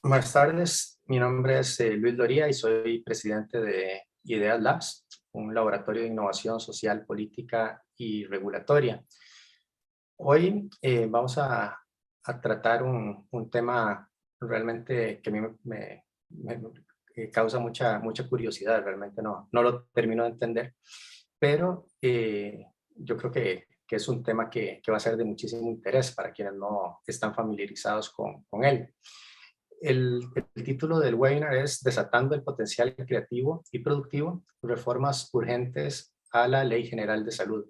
Buenas tardes, mi nombre es Luis Loría y soy presidente de Ideas Labs, un laboratorio de innovación social, política y regulatoria. Hoy vamos a tratar un tema realmente que a mí me causa mucha curiosidad, realmente no lo termino de entender, pero yo creo que es un tema que va a ser de muchísimo interés para quienes no están familiarizados con él. El título del webinar es Desatando el potencial creativo y productivo, reformas urgentes a la Ley General de Salud.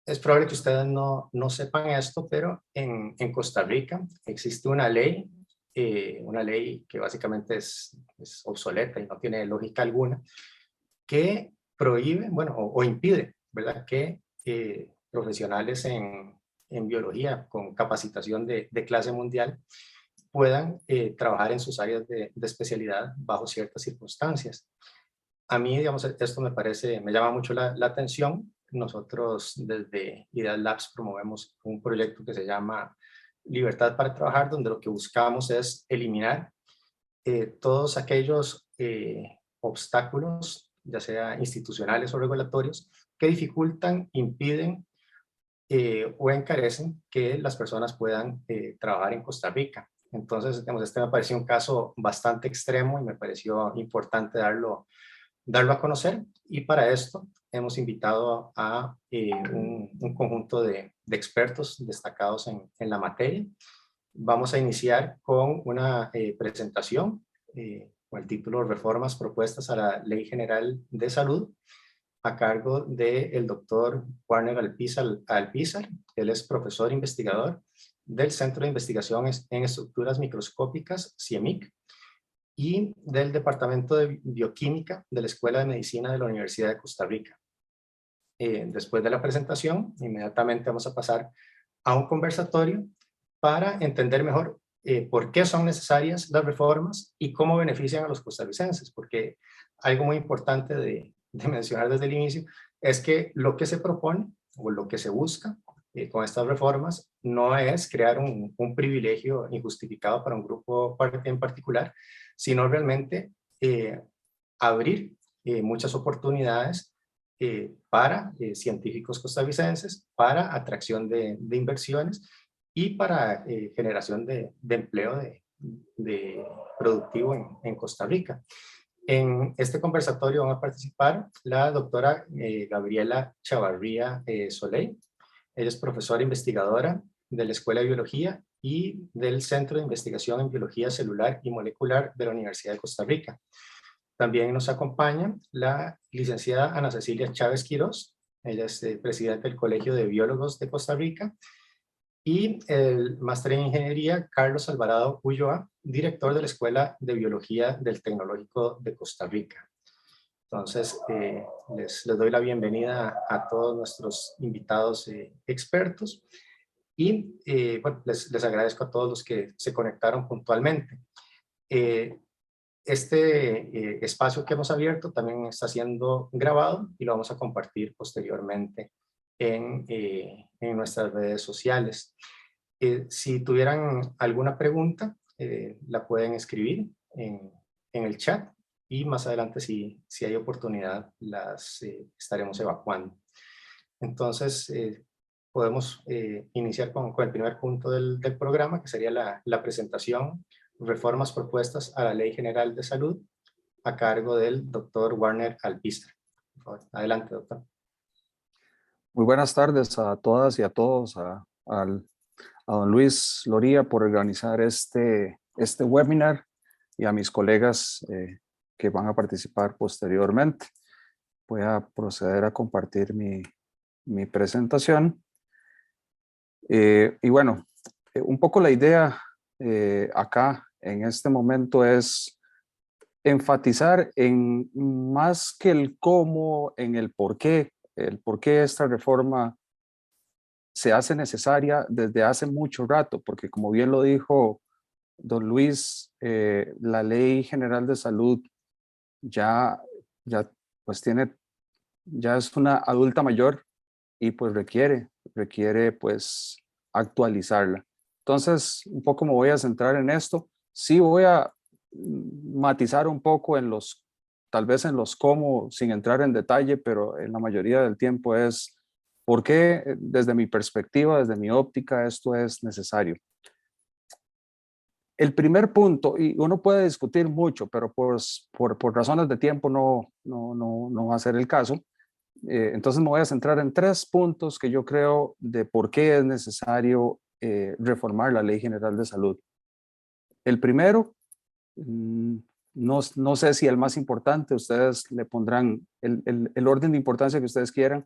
Es probable que ustedes no sepan esto, pero en Costa Rica existe una ley que básicamente es obsoleta y no tiene lógica alguna, que prohíbe, bueno, o impide, ¿verdad?, que profesionales en biología con capacitación de clase mundial puedan trabajar en sus áreas de especialidad bajo ciertas circunstancias. A mí, digamos, esto me llama mucho la atención. Nosotros desde Ideas Labs promovemos un proyecto que se llama Libertad para Trabajar, donde lo que buscamos es eliminar todos aquellos obstáculos, ya sea institucionales o regulatorios, que dificultan, impiden o encarecen que las personas puedan trabajar en Costa Rica. Entonces, digamos, este me pareció un caso bastante extremo y me pareció importante darlo a conocer, y para esto hemos invitado a un conjunto de expertos destacados en la materia. Vamos a iniciar con una presentación con el título Reformas propuestas a la Ley General de Salud, a cargo del doctor Warner Alpizar. Él es profesor investigador del Centro de Investigación en Estructuras Microscópicas, CIEMIC, y del Departamento de Bioquímica de la Escuela de Medicina de la Universidad de Costa Rica. Después de la presentación, inmediatamente vamos a pasar a un conversatorio para entender mejor por qué son necesarias las reformas y cómo benefician a los costarricenses, porque algo muy importante de mencionar desde el inicio es que lo que se propone o lo que se busca con estas reformas no es crear un privilegio injustificado para un grupo en particular, sino realmente abrir muchas oportunidades para científicos costarricenses, para atracción de inversiones y para generación de empleo de productivo en Costa Rica. En este conversatorio van a participar la doctora Gabriela Chavarría Soleil. Ella es profesora investigadora de la Escuela de Biología y del Centro de Investigación en Biología Celular y Molecular de la Universidad de Costa Rica. También nos acompaña la licenciada Ana Cecilia Chávez Quirós. Ella es presidenta del Colegio de Biólogos de Costa Rica. Y el máster en Ingeniería, Carlos Alvarado Ulloa, director de la Escuela de Biología del Tecnológico de Costa Rica. Entonces, les doy la bienvenida a todos nuestros invitados expertos y bueno, les agradezco a todos los que se conectaron puntualmente. Este espacio que hemos abierto también está siendo grabado y lo vamos a compartir posteriormente en nuestras redes sociales. Si tuvieran alguna pregunta, la pueden escribir en el chat y más adelante, si hay oportunidad, las estaremos evacuando. Entonces, podemos iniciar con el primer punto del programa, que sería la presentación, reformas propuestas a la Ley General de Salud, a cargo del doctor Warner Alpizar. Adelante, doctor. Muy buenas tardes a todas y a todos, a don Luis Loría por organizar este webinar y a mis colegas que van a participar posteriormente. Voy a proceder a compartir mi presentación. Y bueno, un poco la idea acá en este momento es enfatizar en más que el cómo, en el por qué esta reforma se hace necesaria desde hace mucho rato, porque como bien lo dijo don Luis, la Ley General de Salud ya pues ya es una adulta mayor y pues requiere pues actualizarla. Entonces, un poco me voy a centrar en esto. Sí voy a matizar un poco en tal vez en los cómo, sin entrar en detalle, pero en la mayoría del tiempo es por qué, desde mi perspectiva, desde mi óptica, esto es necesario. El primer punto, y uno puede discutir mucho, pero por razones de tiempo no va a ser el caso. Entonces me voy a centrar en 3 puntos que yo creo de por qué es necesario reformar la Ley General de Salud. El primero, no sé si el más importante, ustedes le pondrán el orden de importancia que ustedes quieran,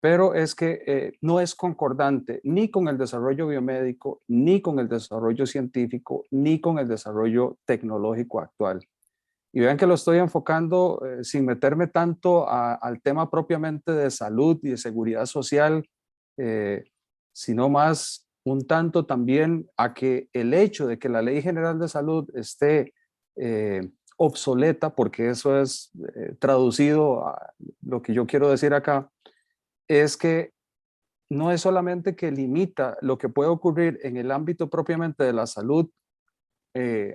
pero es que no es concordante ni con el desarrollo biomédico, ni con el desarrollo científico, ni con el desarrollo tecnológico actual. Y vean que lo estoy enfocando sin meterme tanto al tema propiamente de salud y de seguridad social, eh, sino más un tanto también a que el hecho de que la Ley General de Salud esté obsoleta, porque eso es traducido a lo que yo quiero decir acá, es que no es solamente que limita lo que puede ocurrir en el ámbito propiamente de la salud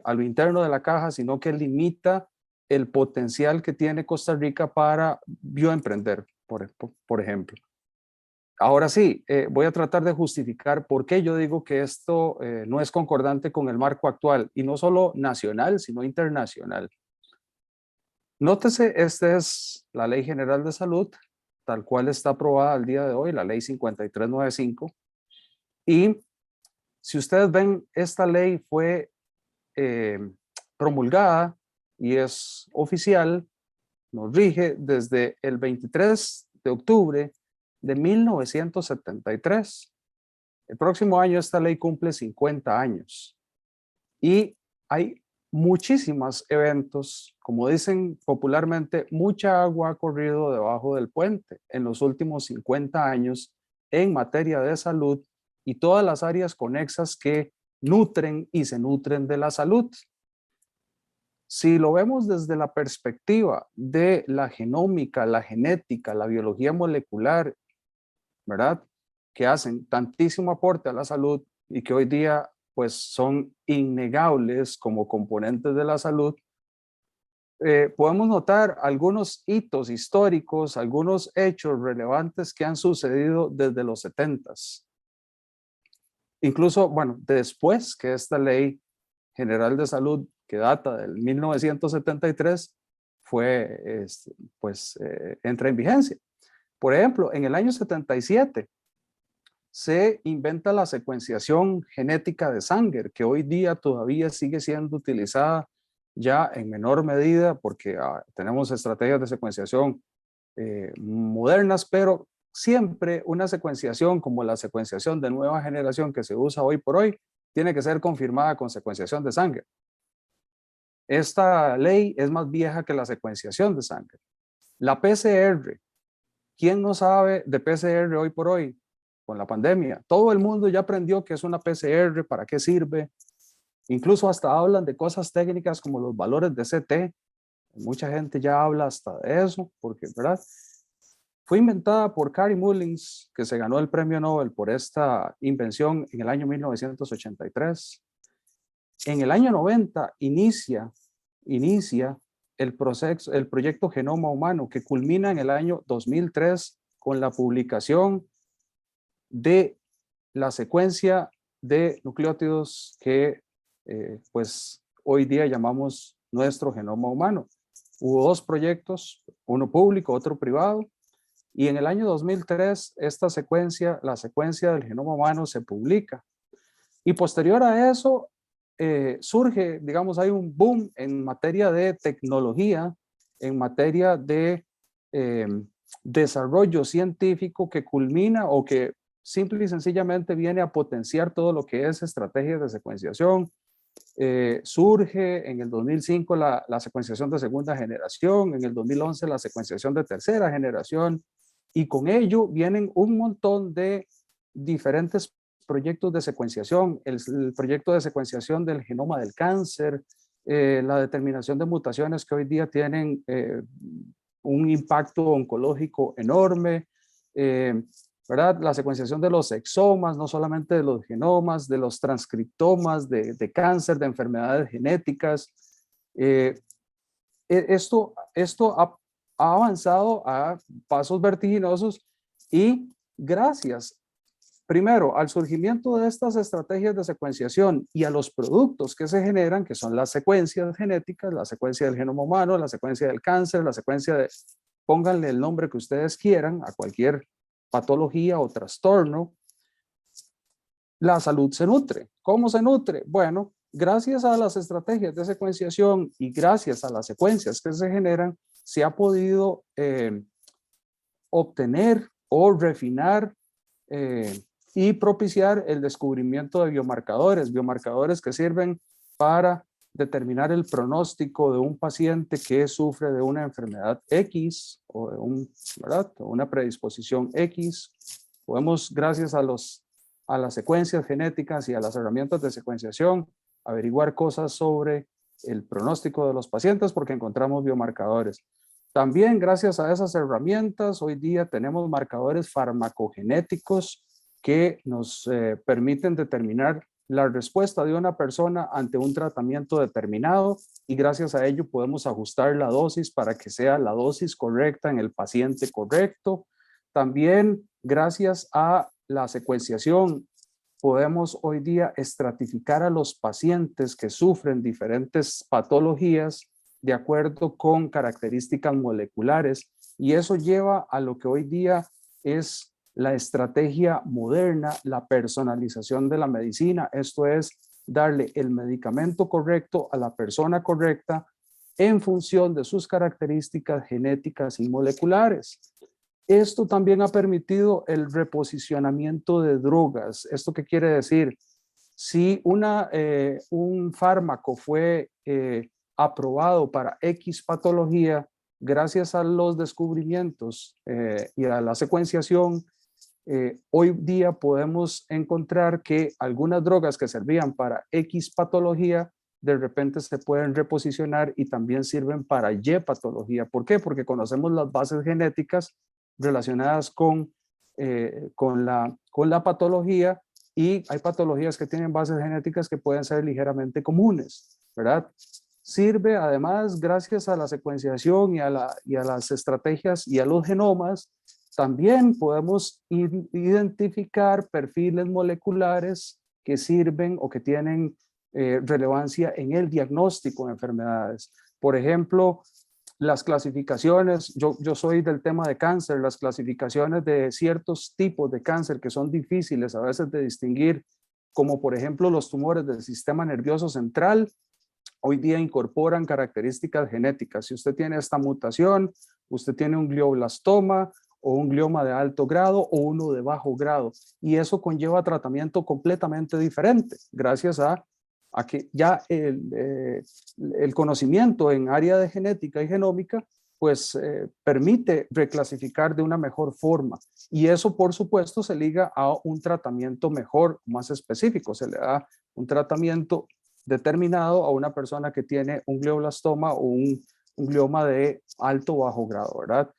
a lo interno de la caja, sino que limita el potencial que tiene Costa Rica para bioemprender, por ejemplo. Ahora sí, voy a tratar de justificar por qué yo digo que esto no es concordante con el marco actual, y no solo nacional, sino internacional. Nótese, esta es la Ley General de Salud, tal cual está aprobada al día de hoy, la Ley 5395. Y si ustedes ven, esta ley fue eh, promulgada y es oficial, nos rige desde el 23 de octubre de 1973. El próximo año esta ley cumple 50 años y hay muchísimos eventos, como dicen popularmente, mucha agua ha corrido debajo del puente en los últimos 50 años en materia de salud y todas las áreas conexas que nutren y se nutren de la salud. Si lo vemos desde la perspectiva de la genómica, la genética, la biología molecular, ¿verdad? Que hacen tantísimo aporte a la salud y que hoy día pues son innegables como componentes de la salud, podemos notar algunos hitos históricos, algunos hechos relevantes que han sucedido desde los 70s. Incluso, bueno, después que esta ley general de salud que data del 1973 fue, entra en vigencia. Por ejemplo, en el año 77 se inventa la secuenciación genética de Sanger, que hoy día todavía sigue siendo utilizada ya en menor medida porque tenemos estrategias de secuenciación modernas, pero siempre una secuenciación como la secuenciación de nueva generación que se usa hoy por hoy tiene que ser confirmada con secuenciación de Sanger. Esta ley es más vieja que la secuenciación de Sanger. La PCR, ¿quién no sabe de PCR hoy por hoy? Con la pandemia, todo el mundo ya aprendió qué es una PCR, para qué sirve. Incluso hasta hablan de cosas técnicas como los valores de CT. Mucha gente ya habla hasta de eso, porque, ¿verdad? Fue inventada por Kary Mullins, que se ganó el premio Nobel por esta invención en el año 1983. En el año 90 inicia el proyecto Genoma Humano, que culmina en el año 2003 con la publicación de la secuencia de nucleótidos que pues hoy día llamamos nuestro genoma humano. Hubo 2 proyectos, uno público, otro privado, y en el año 2003 esta secuencia, la secuencia del genoma humano se publica. Y posterior a eso surge, digamos, hay un boom en materia de tecnología, en materia de desarrollo científico que culmina o que simple y sencillamente viene a potenciar todo lo que es estrategias de secuenciación. Surge en el 2005 la secuenciación de segunda generación, en el 2011 la secuenciación de tercera generación, y con ello vienen un montón de diferentes proyectos de secuenciación, el proyecto de secuenciación del genoma del cáncer, la determinación de mutaciones que hoy día tienen un impacto oncológico enorme, ¿verdad? La secuenciación de los exomas, no solamente de los genomas, de los transcriptomas, de cáncer, de enfermedades genéticas. Esto ha avanzado a pasos vertiginosos y gracias, primero, al surgimiento de estas estrategias de secuenciación y a los productos que se generan, que son las secuencias genéticas, la secuencia del genoma humano, la secuencia del cáncer, la secuencia de, pónganle el nombre que ustedes quieran a cualquier patología o trastorno, la salud se nutre. ¿Cómo se nutre? Bueno, gracias a las estrategias de secuenciación y gracias a las secuencias que se generan, se ha podido obtener o refinar y propiciar el descubrimiento de biomarcadores que sirven para determinar el pronóstico de un paciente que sufre de una enfermedad X o de ¿verdad? Una predisposición X. Podemos, gracias a las secuencias genéticas y a las herramientas de secuenciación, averiguar cosas sobre el pronóstico de los pacientes porque encontramos biomarcadores. También gracias a esas herramientas, hoy día tenemos marcadores farmacogenéticos que nos permiten determinar la respuesta de una persona ante un tratamiento determinado y gracias a ello podemos ajustar la dosis para que sea la dosis correcta en el paciente correcto. También gracias a la secuenciación podemos hoy día estratificar a los pacientes que sufren diferentes patologías de acuerdo con características moleculares y eso lleva a lo que hoy día es la estrategia moderna, la personalización de la medicina. Esto es darle el medicamento correcto a la persona correcta en función de sus características genéticas y moleculares. Esto también ha permitido el reposicionamiento de drogas. ¿Esto qué quiere decir? Si un fármaco fue aprobado para X patología, gracias a los descubrimientos y a la secuenciación, hoy día podemos encontrar que algunas drogas que servían para X patología, de repente se pueden reposicionar y también sirven para Y patología. ¿Por qué? Porque conocemos las bases genéticas relacionadas con la patología y hay patologías que tienen bases genéticas que pueden ser ligeramente comunes, ¿verdad? Sirve además, gracias a la secuenciación y a las estrategias y a los genomas, también podemos identificar perfiles moleculares que sirven o que tienen relevancia en el diagnóstico de enfermedades. Por ejemplo, las clasificaciones, yo soy del tema de cáncer, las clasificaciones de ciertos tipos de cáncer que son difíciles a veces de distinguir, como por ejemplo los tumores del sistema nervioso central, hoy día incorporan características genéticas. Si usted tiene esta mutación, usted tiene un glioblastoma o un glioma de alto grado o uno de bajo grado. Y eso conlleva tratamiento completamente diferente, gracias a que ya el conocimiento en área de genética y genómica pues permite reclasificar de una mejor forma. Y eso, por supuesto, se liga a un tratamiento mejor, más específico. Se le da un tratamiento determinado a una persona que tiene un glioblastoma o un glioma de alto o bajo grado, ¿verdad?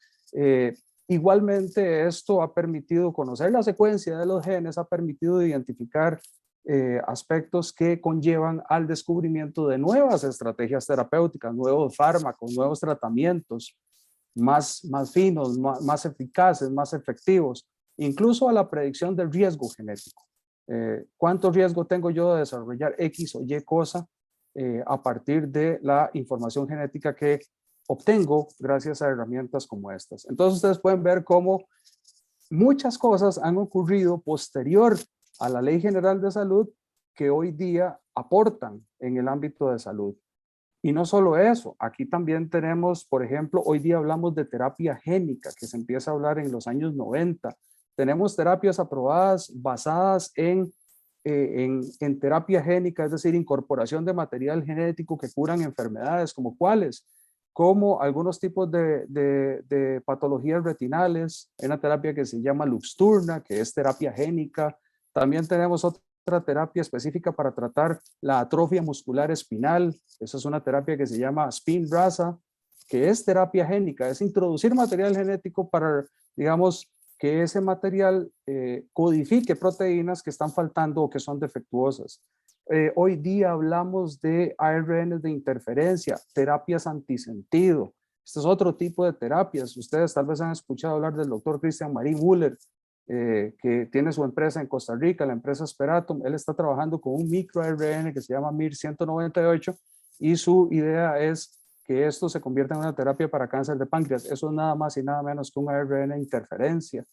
Igualmente, esto ha permitido conocer la secuencia de los genes, ha permitido identificar aspectos que conllevan al descubrimiento de nuevas estrategias terapéuticas, nuevos fármacos, nuevos tratamientos más finos, más eficaces, más efectivos, incluso a la predicción del riesgo genético. ¿Cuánto riesgo tengo yo de desarrollar X o Y cosa a partir de la información genética que obtengo gracias a herramientas como estas? Entonces ustedes pueden ver cómo muchas cosas han ocurrido posterior a la Ley General de Salud que hoy día aportan en el ámbito de salud. Y no solo eso, aquí también tenemos, por ejemplo, hoy día hablamos de terapia génica, que se empieza a hablar en los años 90. Tenemos terapias aprobadas basadas en terapia génica, es decir, incorporación de material genético que curan enfermedades, como cuáles, como algunos tipos de patologías retinales. Hay una terapia que se llama Luxturna, que es terapia génica. También tenemos otra terapia específica para tratar la atrofia muscular espinal. Esa es una terapia que se llama Spinraza, que es terapia génica, es introducir material genético para, digamos, que ese material codifique proteínas que están faltando o que son defectuosas. Hoy día hablamos de ARN de interferencia, terapias antisentido. Este es otro tipo de terapias. Ustedes tal vez han escuchado hablar del doctor Christian Marie Muller, que tiene su empresa en Costa Rica, la empresa Speratum. Él está trabajando con un microARN que se llama MIR198 y su idea es que esto se convierta en una terapia para cáncer de páncreas. Eso es nada más y nada menos que un ARN de interferencia.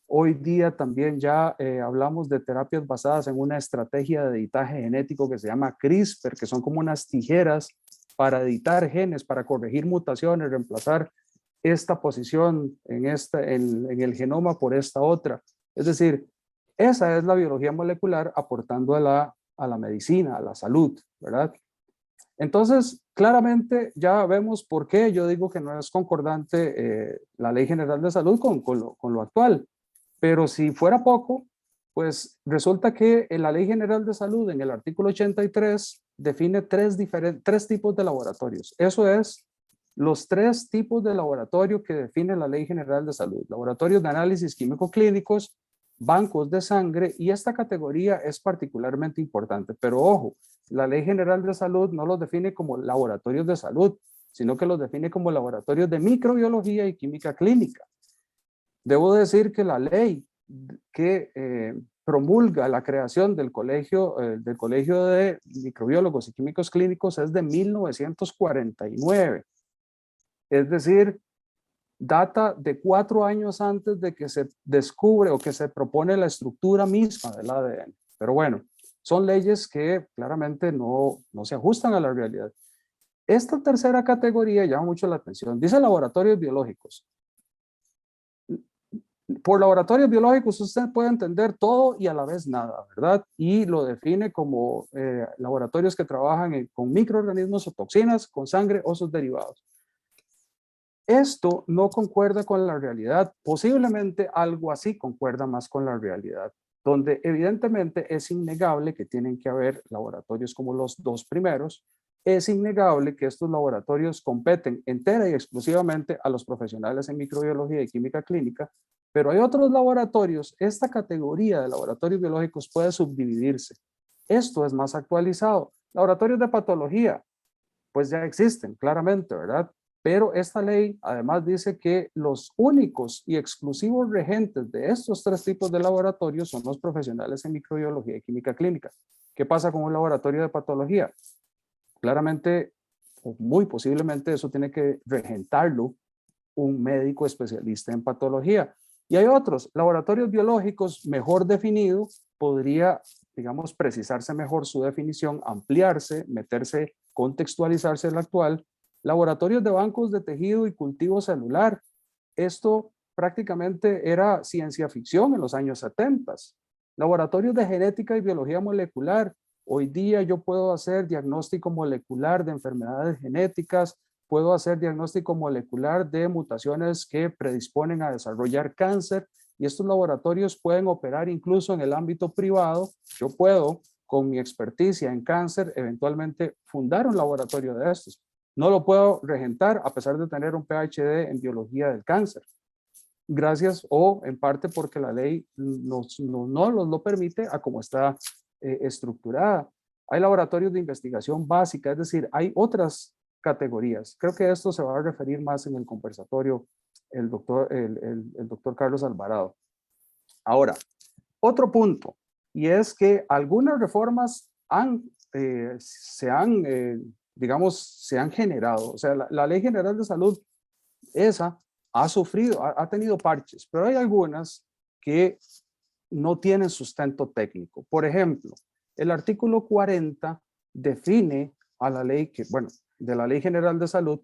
Hoy día también ya hablamos de terapias basadas en una estrategia de editaje genético que se llama CRISPR, que son como unas tijeras para editar genes, para corregir mutaciones, reemplazar esta posición en el genoma por esta otra. Es decir, esa es la biología molecular aportando a la medicina, a la salud, ¿verdad? Entonces, claramente ya vemos por qué yo digo que no es concordante la Ley General de Salud con lo actual. Pero si fuera poco, pues resulta que en la Ley General de Salud, en el artículo 83, define tres tipos de laboratorios. Eso es los tres tipos de laboratorio que define la Ley General de Salud. Laboratorios de análisis químico-clínicos, bancos de sangre, y esta categoría es particularmente importante. Pero ojo, la Ley General de Salud no los define como laboratorios de salud, sino que los define como laboratorios de microbiología y química clínica. Debo decir que la ley que promulga la creación del Colegio de Microbiólogos y Químicos Clínicos es de 1949. Es decir, data de 4 años antes de que se descubre o que se propone la estructura misma del ADN. Pero bueno, son leyes que claramente no se ajustan a la realidad. Esta tercera categoría llama mucho la atención. Dice laboratorios biológicos. Por laboratorios biológicos usted puede entender todo y a la vez nada, ¿verdad? Y lo define como laboratorios que trabajan con microorganismos o toxinas, con sangre o sus derivados. Esto no concuerda con la realidad. Posiblemente algo así concuerda más con la realidad, donde evidentemente es innegable que tienen que haber laboratorios como los dos primeros. Es innegable que estos laboratorios competen entera y exclusivamente a los profesionales en microbiología y química clínica, pero hay otros laboratorios. Esta categoría de laboratorios biológicos puede subdividirse. Esto es más actualizado. Laboratorios de patología, pues ya existen claramente, ¿verdad? Pero esta ley además dice que los únicos y exclusivos regentes de estos tres tipos de laboratorios son los profesionales en microbiología y química clínica. ¿Qué pasa con un laboratorio de patología? Claramente, o muy posiblemente, eso tiene que regentarlo un médico especialista en patología. Y hay otros, laboratorios biológicos mejor definidos, podría, digamos, precisarse mejor su definición, ampliarse, meterse, contextualizarse el actual. Laboratorios de bancos de tejido y cultivo celular. Esto prácticamente era ciencia ficción en los años 70. Laboratorios de genética y biología molecular. Hoy día yo puedo hacer diagnóstico molecular de enfermedades genéticas, puedo hacer diagnóstico molecular de mutaciones que predisponen a desarrollar cáncer, y estos laboratorios pueden operar incluso en el ámbito privado. Yo puedo, con mi experticia en cáncer, eventualmente fundar un laboratorio de estos. No lo puedo regentar a pesar de tener un PhD en biología del cáncer. Gracias o en parte porque la ley no nos lo permite a como está estructurada. Hay laboratorios de investigación básica, es decir, hay otras categorías. Creo que esto se va a referir más en el conversatorio el doctor Carlos Alvarado. Ahora, otro punto, y es que algunas reformas se han generado. O sea, la Ley General de Salud, esa ha tenido parches, pero hay algunas que no tienen sustento técnico. Por ejemplo, el artículo 40 define a la ley de la Ley General de Salud,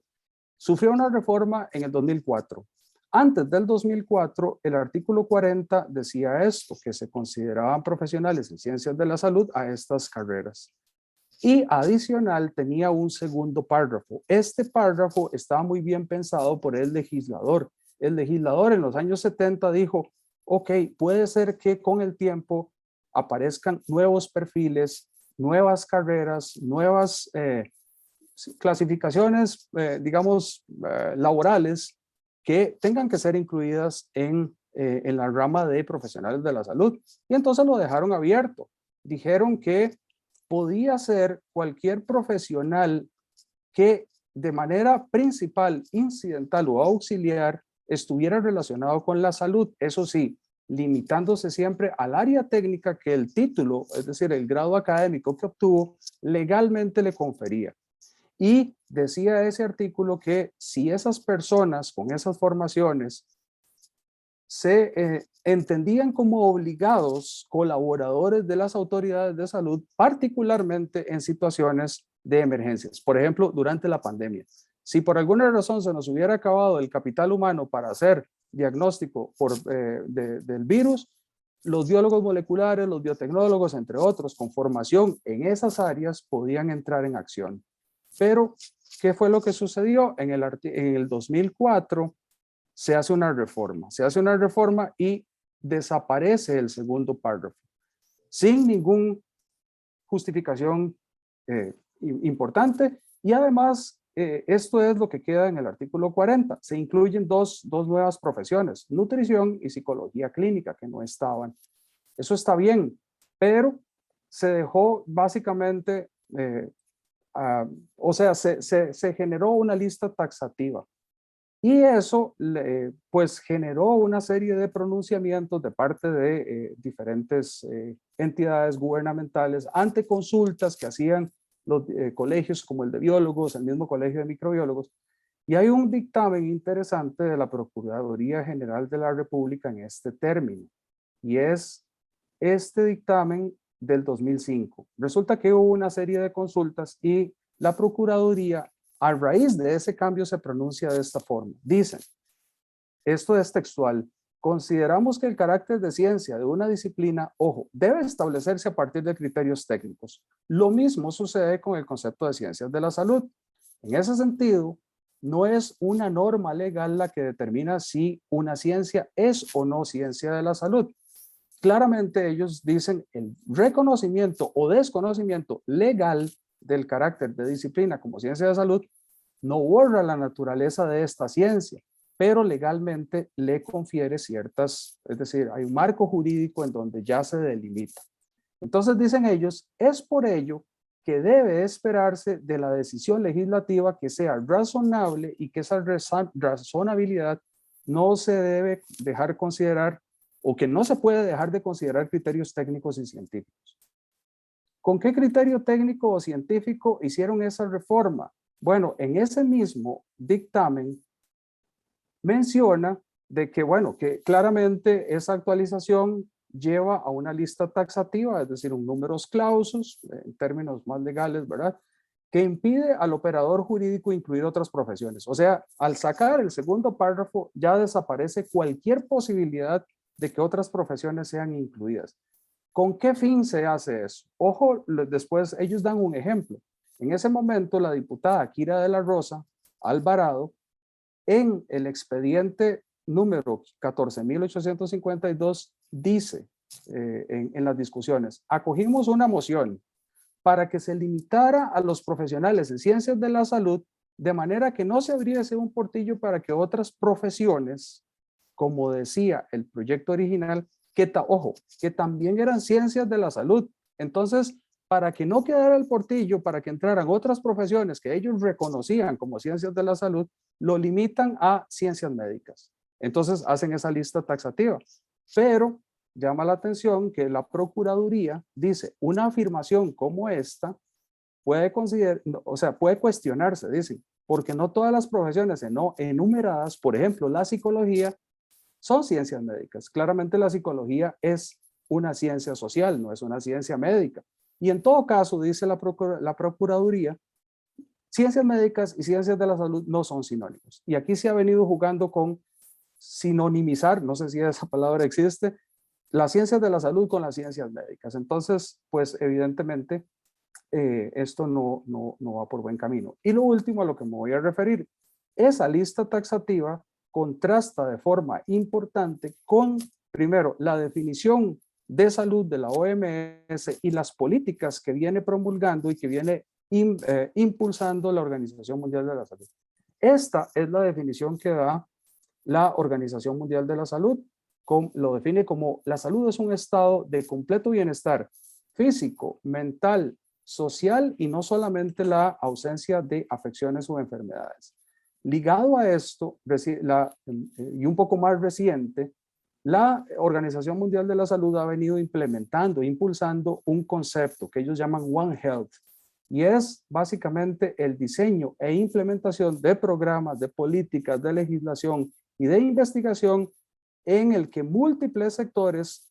sufrió una reforma en el 2004. Antes del 2004, el artículo 40 decía esto, que se consideraban profesionales en ciencias de la salud a estas carreras. Y adicional tenía un segundo párrafo. Este párrafo estaba muy bien pensado por el legislador. El legislador en los años 70 dijo, ok, puede ser que con el tiempo aparezcan nuevos perfiles, nuevas carreras, nuevas clasificaciones, laborales que tengan que ser incluidas en en la rama de profesionales de la salud. Y entonces lo dejaron abierto. Dijeron que podía ser cualquier profesional que de manera principal, incidental o auxiliar estuviera relacionado con la salud, eso sí, limitándose siempre al área técnica que el título, es decir, el grado académico que obtuvo, legalmente le confería. Y decía ese artículo que si esas personas con esas formaciones se entendían como obligados colaboradores de las autoridades de salud, particularmente en situaciones de emergencias. Por ejemplo, durante la pandemia. Si por alguna razón se nos hubiera acabado el capital humano para hacer diagnóstico del virus, los biólogos moleculares, los biotecnólogos, entre otros, con formación en esas áreas, podían entrar en acción. Pero, ¿qué fue lo que sucedió? En el 2004 se hace una reforma y desaparece el segundo párrafo, sin ninguna justificación importante, y además esto es lo que queda en el artículo 40. Se incluyen dos nuevas profesiones, nutrición y psicología clínica, que no estaban. Eso está bien, pero se dejó básicamente, o sea, se generó una lista taxativa. Y eso pues generó una serie de pronunciamientos de parte de diferentes entidades gubernamentales ante consultas que hacían los colegios como el de biólogos, el mismo colegio de microbiólogos. Y hay un dictamen interesante de la Procuraduría General de la República en este término. Y es este dictamen del 2005. Resulta que hubo una serie de consultas y la Procuraduría, a raíz de ese cambio, se pronuncia de esta forma. Dicen, esto es textual: consideramos que el carácter de ciencia de una disciplina, ojo, debe establecerse a partir de criterios técnicos. Lo mismo sucede con el concepto de ciencias de la salud. En ese sentido, no es una norma legal la que determina si una ciencia es o no ciencia de la salud. Claramente ellos dicen el reconocimiento o desconocimiento legal del carácter de disciplina como ciencia de salud no borra la naturaleza de esta ciencia, pero legalmente le confiere ciertas, es decir, hay un marco jurídico en donde ya se delimita. Entonces dicen ellos, es por ello que debe esperarse de la decisión legislativa que sea razonable y que esa razonabilidad no se debe dejar considerar, o que no se puede dejar de considerar, criterios técnicos y científicos. ¿Con qué criterio técnico o científico hicieron esa reforma? Bueno, en ese mismo dictamen menciona de que, bueno, que claramente esa actualización lleva a una lista taxativa, es decir, un numerus clausus, en términos más legales, ¿verdad?, que impide al operador jurídico incluir otras profesiones. O sea, al sacar el segundo párrafo ya desaparece cualquier posibilidad de que otras profesiones sean incluidas. ¿Con qué fin se hace eso? Ojo, después ellos dan un ejemplo. En ese momento, la diputada Kira de la Rosa Alvarado, en el expediente número 14.852, dice en las discusiones, acogimos una moción para que se limitara a los profesionales en ciencias de la salud, de manera que no se abriese un portillo para que otras profesiones, como decía el proyecto original, ojo, que también eran ciencias de la salud. Entonces, para que no quedara el portillo, para que entraran otras profesiones que ellos reconocían como ciencias de la salud, lo limitan a ciencias médicas. Entonces hacen esa lista taxativa. Pero llama la atención que la Procuraduría dice, una afirmación como esta puede puede cuestionarse, dice, porque no todas las profesiones enumeradas, por ejemplo, la psicología, son ciencias médicas. Claramente la psicología es una ciencia social, no es una ciencia médica. Y en todo caso, dice la Procuraduría, ciencias médicas y ciencias de la salud no son sinónimos. Y aquí se ha venido jugando con sinonimizar, no sé si esa palabra existe, las ciencias de la salud con las ciencias médicas. Entonces, pues evidentemente esto no va por buen camino. Y lo último a lo que me voy a referir, esa lista taxativa contrasta de forma importante con, primero, la definición de salud de la OMS y las políticas que viene promulgando y que viene impulsando la Organización Mundial de la Salud. Esta es la definición que da la Organización Mundial de la Salud lo define como la salud es un estado de completo bienestar físico, mental, social y no solamente la ausencia de afecciones o enfermedades. Ligado a esto, y un poco más reciente, la Organización Mundial de la Salud ha venido implementando, impulsando un concepto que ellos llaman One Health, y es básicamente el diseño e implementación de programas, de políticas, de legislación y de investigación en el que múltiples sectores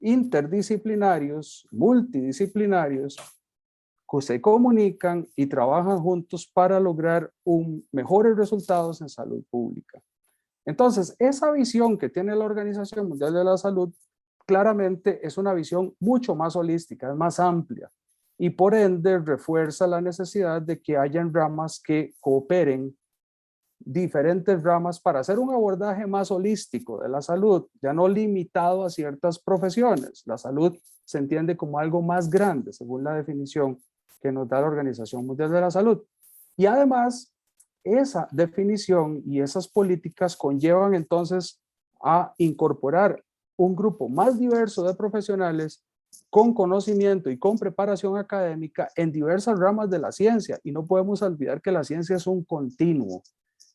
interdisciplinarios, multidisciplinarios, que se comunican y trabajan juntos para lograr mejores resultados en salud pública. Entonces, esa visión que tiene la Organización Mundial de la Salud claramente es una visión mucho más holística, es más amplia y por ende refuerza la necesidad de que hayan ramas que cooperen, diferentes ramas para hacer un abordaje más holístico de la salud, ya no limitado a ciertas profesiones. La salud se entiende como algo más grande, según la definición que nos da la Organización Mundial de la Salud. Y además, esa definición y esas políticas conllevan entonces a incorporar un grupo más diverso de profesionales con conocimiento y con preparación académica en diversas ramas de la ciencia. Y no podemos olvidar que la ciencia es un continuo.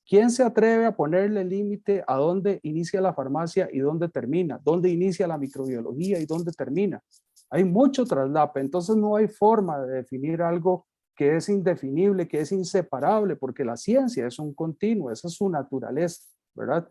¿Quién se atreve a ponerle límite a dónde inicia la farmacia y dónde termina? ¿Dónde inicia la microbiología y dónde termina? Hay mucho traslape, entonces no hay forma de definir algo que es indefinible, que es inseparable, porque la ciencia es un continuo, esa es su naturaleza, ¿verdad?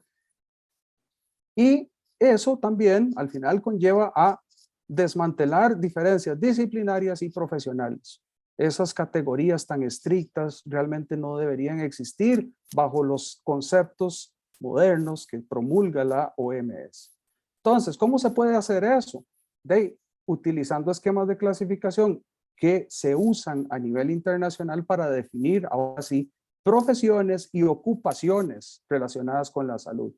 Y eso también al final conlleva a desmantelar diferencias disciplinarias y profesionales. Esas categorías tan estrictas realmente no deberían existir bajo los conceptos modernos que promulga la OMS. Entonces, ¿cómo se puede hacer eso? Utilizando esquemas de clasificación que se usan a nivel internacional para definir, ahora sí, profesiones y ocupaciones relacionadas con la salud.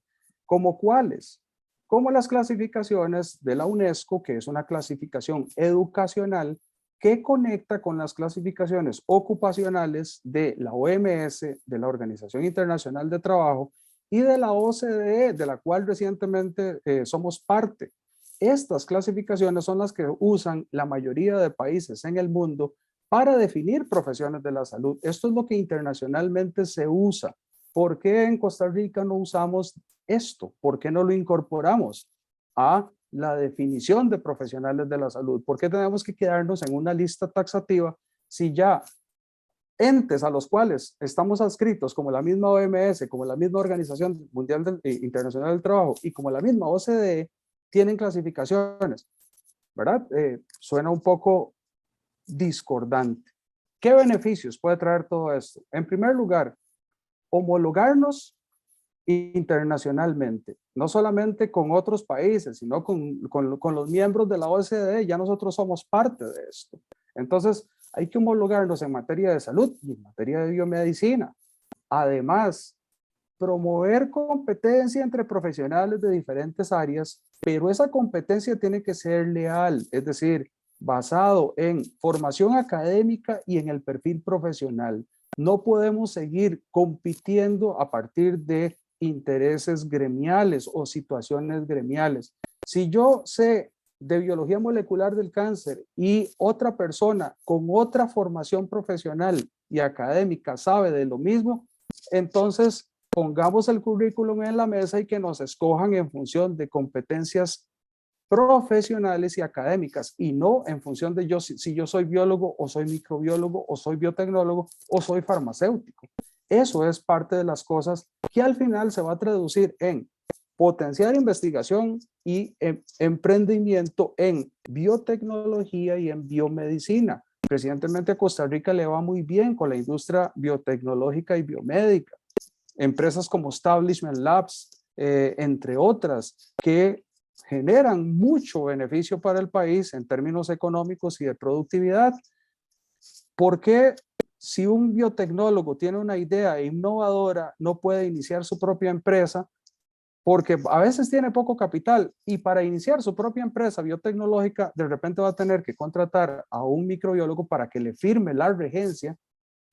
¿Cómo cuáles? Como las clasificaciones de la UNESCO, que es una clasificación educacional que conecta con las clasificaciones ocupacionales de la OMS, de la Organización Internacional de Trabajo y de la OCDE, de la cual recientemente somos parte. Estas clasificaciones son las que usan la mayoría de países en el mundo para definir profesiones de la salud. Esto es lo que internacionalmente se usa. ¿Por qué en Costa Rica no usamos esto? ¿Por qué no lo incorporamos a la definición de profesionales de la salud? ¿Por qué tenemos que quedarnos en una lista taxativa si ya entes a los cuales estamos adscritos, como la misma OMS, como la misma Organización Mundial Internacional del Trabajo y como la misma OCDE, tienen clasificaciones, ¿verdad? Suena un poco discordante. ¿Qué beneficios puede traer todo esto? En primer lugar, homologarnos internacionalmente, no solamente con otros países, sino con los miembros de la OCDE, ya nosotros somos parte de esto. Entonces, hay que homologarnos en materia de salud y en materia de biomedicina. Además, promover competencia entre profesionales de diferentes áreas, pero esa competencia tiene que ser leal, es decir, basado en formación académica y en el perfil profesional. No podemos seguir compitiendo a partir de intereses gremiales o situaciones gremiales. Si yo sé de biología molecular del cáncer y otra persona con otra formación profesional y académica sabe de lo mismo, entonces pongamos el currículum en la mesa y que nos escojan en función de competencias profesionales y académicas y no en función de si yo soy biólogo o soy microbiólogo o soy biotecnólogo o soy farmacéutico. Eso es parte de las cosas que al final se va a traducir en potenciar investigación y emprendimiento en biotecnología y en biomedicina. Recientemente a Costa Rica le va muy bien con la industria biotecnológica y biomédica. Empresas como Establishment Labs, entre otras, que generan mucho beneficio para el país en términos económicos y de productividad. ¿Por qué si un biotecnólogo tiene una idea innovadora no puede iniciar su propia empresa? Porque a veces tiene poco capital y para iniciar su propia empresa biotecnológica de repente va a tener que contratar a un microbiólogo para que le firme la regencia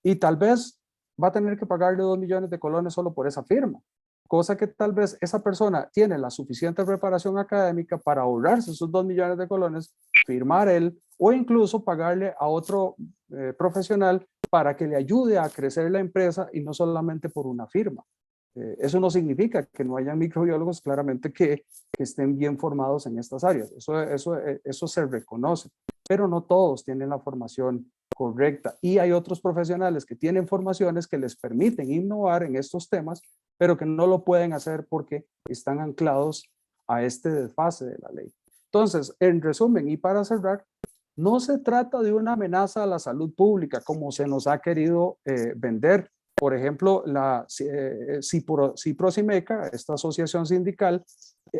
y tal vez va a tener que pagarle 2 millones de colones solo por esa firma. cosa que tal vez esa persona tiene la suficiente preparación académica para ahorrarse esos 2 millones de colones, firmar él o incluso pagarle a otro profesional para que le ayude a crecer la empresa y no solamente por una firma. Eso no significa que no haya microbiólogos claramente que estén bien formados en estas áreas. Eso se reconoce, pero no todos tienen la formación correcta. Y hay otros profesionales que tienen formaciones que les permiten innovar en estos temas, pero que no lo pueden hacer porque están anclados a este desfase de la ley. Entonces, en resumen y para cerrar, no se trata de una amenaza a la salud pública como se nos ha querido vender. Por ejemplo, la CIPROSIMECA, esta asociación sindical,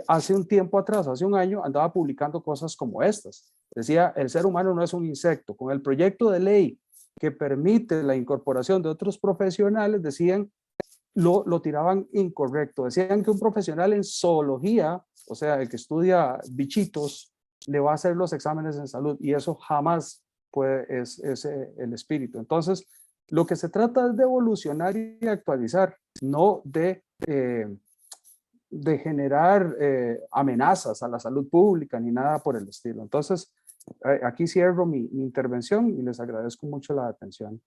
hace un tiempo atrás, hace un año, andaba publicando cosas como estas. Decía, el ser humano no es un insecto. Con el proyecto de ley que permite la incorporación de otros profesionales, decían, lo tiraban incorrecto. Decían que un profesional en zoología, o sea, el que estudia bichitos, le va a hacer los exámenes en salud y eso jamás es el espíritu. Entonces, lo que se trata es de evolucionar y actualizar, no de generar amenazas a la salud pública ni nada por el estilo. Entonces, aquí cierro mi intervención y les agradezco mucho la atención.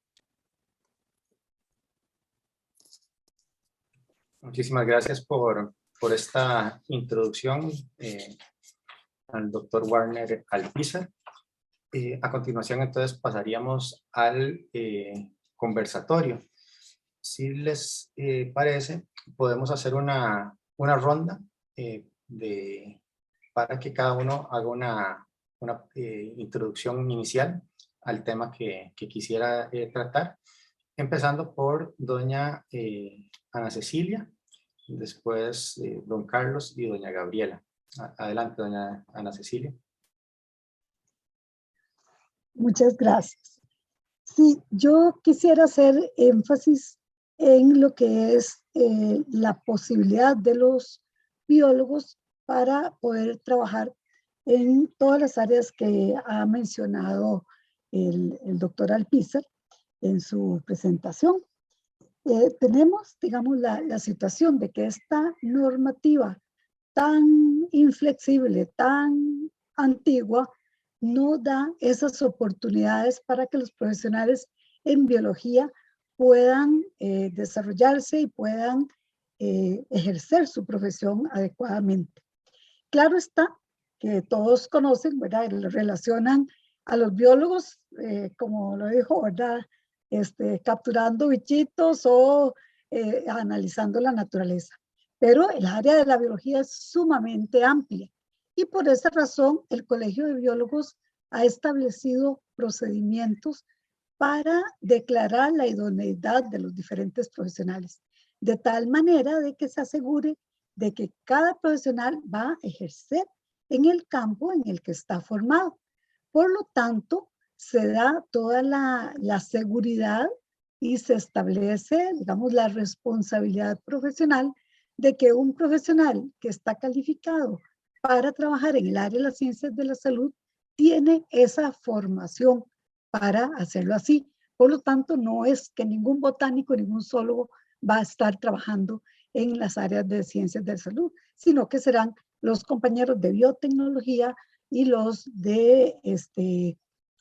Muchísimas gracias por esta introducción al doctor Warner Alpizar. A continuación, entonces, pasaríamos al conversatorio. Si les parece, podemos hacer una ronda para que cada uno haga una introducción inicial al tema que quisiera tratar, empezando por doña Ana Cecilia, después don Carlos y doña Gabriela. Adelante, doña Ana Cecilia. Muchas gracias. Sí, yo quisiera hacer énfasis en lo que es la posibilidad de los biólogos para poder trabajar en todas las áreas que ha mencionado el doctor Alpizar en su presentación. Tenemos, digamos, la situación de que esta normativa tan inflexible, tan antigua, no da esas oportunidades para que los profesionales en biología puedan desarrollarse y puedan ejercer su profesión adecuadamente. Claro está que todos conocen, ¿verdad? Relacionan a los biólogos, como lo dijo, ¿verdad? Capturando bichitos o analizando la naturaleza. Pero el área de la biología es sumamente amplia y por esa razón el Colegio de Biólogos ha establecido procedimientos para declarar la idoneidad de los diferentes profesionales, de tal manera de que se asegure de que cada profesional va a ejercer en el campo en el que está formado. Por lo tanto, se da toda la seguridad y se establece, digamos, la responsabilidad profesional de que un profesional que está calificado para trabajar en el área de las ciencias de la salud tiene esa formación para hacerlo así. Por lo tanto, no es que ningún botánico, ningún zoólogo va a estar trabajando en las áreas de ciencias de la salud, sino que serán los compañeros de biotecnología y los de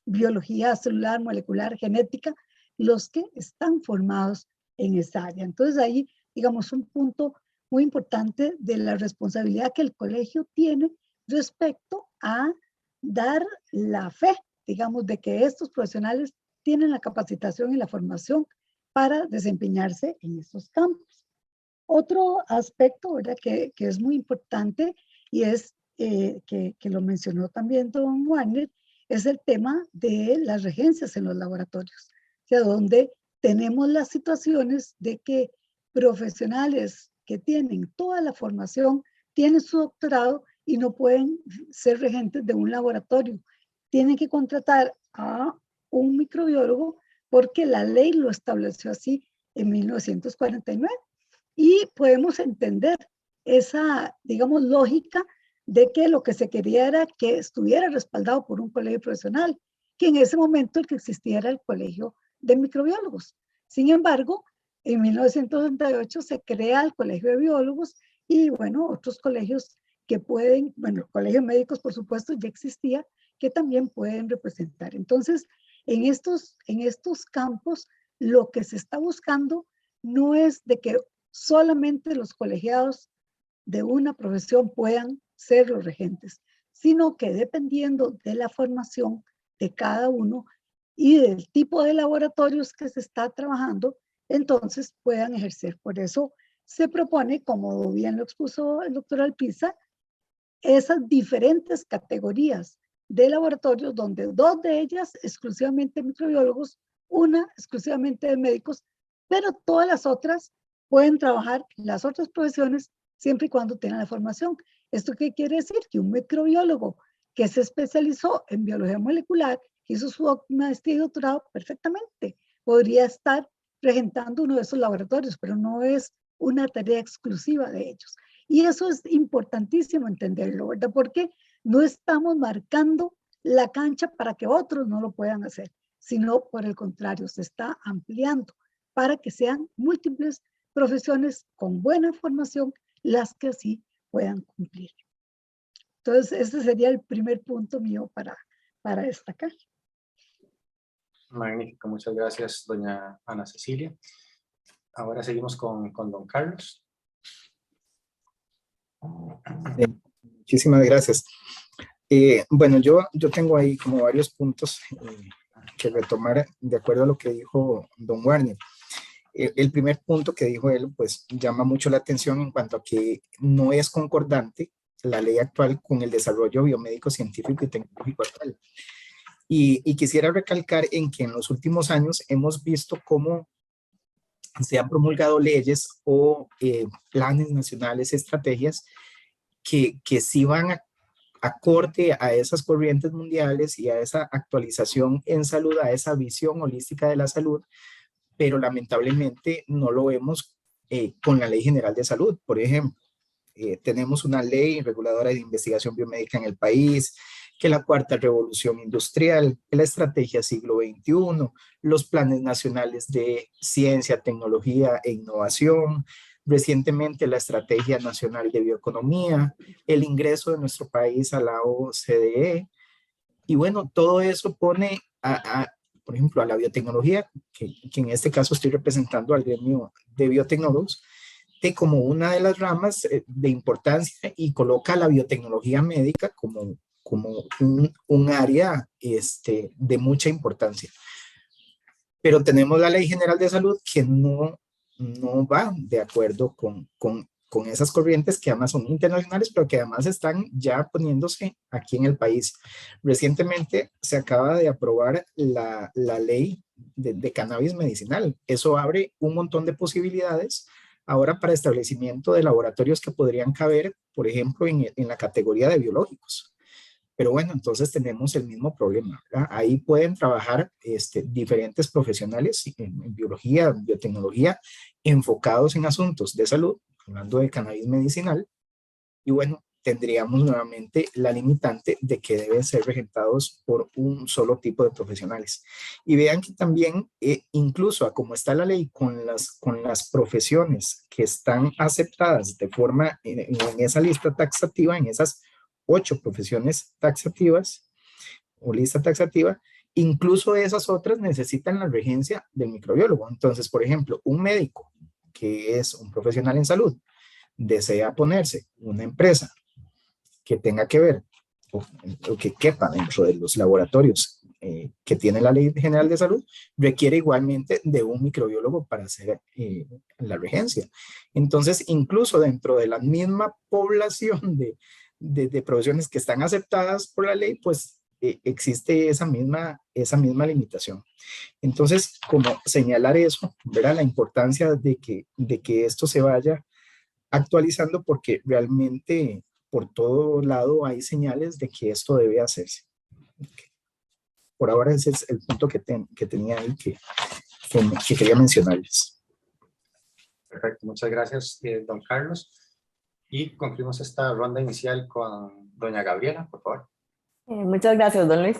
biología celular, molecular, genética, los que están formados en esa área. Entonces ahí, digamos, un punto muy importante de la responsabilidad que el colegio tiene respecto a dar la fe, digamos, de que estos profesionales tienen la capacitación y la formación para desempeñarse en estos campos. Otro aspecto, ¿verdad?, que es muy importante y es que lo mencionó también don Warner, es el tema de las regencias en los laboratorios, o sea, donde tenemos las situaciones de que profesionales que tienen toda la formación, tienen su doctorado y no pueden ser regentes de un laboratorio. Tienen que contratar a un microbiólogo porque la ley lo estableció así en 1949. Y podemos entender esa, digamos, lógica de que lo que se quería era que estuviera respaldado por un colegio profesional, que en ese momento el que existía era el colegio de microbiólogos. Sin embargo, en 1968 se crea el Colegio de Biólogos y, bueno, otros colegios que pueden, bueno, el Colegio de Médicos, por supuesto, ya existía, que también pueden representar. Entonces, en estos campos, lo que se está buscando no es de que solamente los colegiados de una profesión puedan ser los regentes, sino que dependiendo de la formación de cada uno y del tipo de laboratorios que se está trabajando, entonces puedan ejercer. Por eso se propone, como bien lo expuso el doctor Alpiza, esas diferentes categorías de laboratorios, donde dos de ellas exclusivamente microbiólogos, una exclusivamente de médicos, pero todas las otras pueden trabajar las otras profesiones siempre y cuando tengan la formación. ¿Esto qué quiere decir? Que un microbiólogo que se especializó en biología molecular, hizo su maestría y doctorado, perfectamente podría estar regentando uno de esos laboratorios, pero no es una tarea exclusiva de ellos. Y eso es importantísimo entenderlo, ¿verdad? Porque no estamos marcando la cancha para que otros no lo puedan hacer, sino por el contrario, se está ampliando para que sean múltiples profesiones con buena formación las que así puedan cumplir. Entonces, ese sería el primer punto mío para destacar. Magnífico, muchas gracias, doña Ana Cecilia. Ahora seguimos con don Carlos. Muchísimas gracias. Bueno, yo tengo ahí como varios puntos que retomar de acuerdo a lo que dijo don Warner. El primer punto que dijo él, pues llama mucho la atención en cuanto a que no es concordante la ley actual con el desarrollo biomédico, científico y tecnológico actual. Y quisiera recalcar en que en los últimos años hemos visto cómo se han promulgado leyes o planes nacionales, estrategias que sí van acorde a esas corrientes mundiales y a esa actualización en salud, a esa visión holística de la salud, pero lamentablemente no lo vemos con la Ley General de Salud. Por ejemplo, tenemos una ley reguladora de investigación biomédica en el país, que la cuarta revolución industrial, que la estrategia siglo XXI, los planes nacionales de ciencia, tecnología e innovación, recientemente la estrategia nacional de bioeconomía, el ingreso de nuestro país a la OCDE, y bueno, todo eso pone por ejemplo, a la biotecnología, que en este caso estoy representando al gremio de biotecnólogos, como una de las ramas de importancia y coloca la biotecnología médica como un área de mucha importancia. Pero tenemos la Ley General de Salud que no va de acuerdo con esas corrientes que además son internacionales, pero que además están ya poniéndose aquí en el país. Recientemente se acaba de aprobar la ley de cannabis medicinal. Eso abre un montón de posibilidades ahora para establecimiento de laboratorios que podrían caber, por ejemplo, en la categoría de biológicos. Pero bueno, entonces tenemos el mismo problema, ¿verdad? Ahí pueden trabajar diferentes profesionales en biología, biotecnología, enfocados en asuntos de salud, hablando de cannabis medicinal, y bueno, tendríamos nuevamente la limitante de que deben ser regentados por un solo tipo de profesionales. Y vean que también, incluso a como está la ley con las profesiones que están aceptadas de forma en esa lista taxativa, en esas 8 profesiones taxativas o lista taxativa, incluso esas otras necesitan la regencia del microbiólogo. Entonces, por ejemplo, un médico que es un profesional en salud desea ponerse una empresa que tenga que ver o que quepa dentro de los laboratorios que tiene la Ley General de Salud, requiere igualmente de un microbiólogo para hacer la regencia. Entonces, incluso dentro de la misma población de profesiones que están aceptadas por la ley, pues existe esa misma limitación. Entonces, como señalar eso, ¿verdad? La importancia de que esto se vaya actualizando, porque realmente por todo lado hay señales de que esto debe hacerse. Por ahora ese es el punto que tenía ahí que quería mencionarles. Perfecto, muchas gracias, don Carlos. Y concluimos esta ronda inicial con doña Gabriela, por favor. Muchas gracias, don Luis.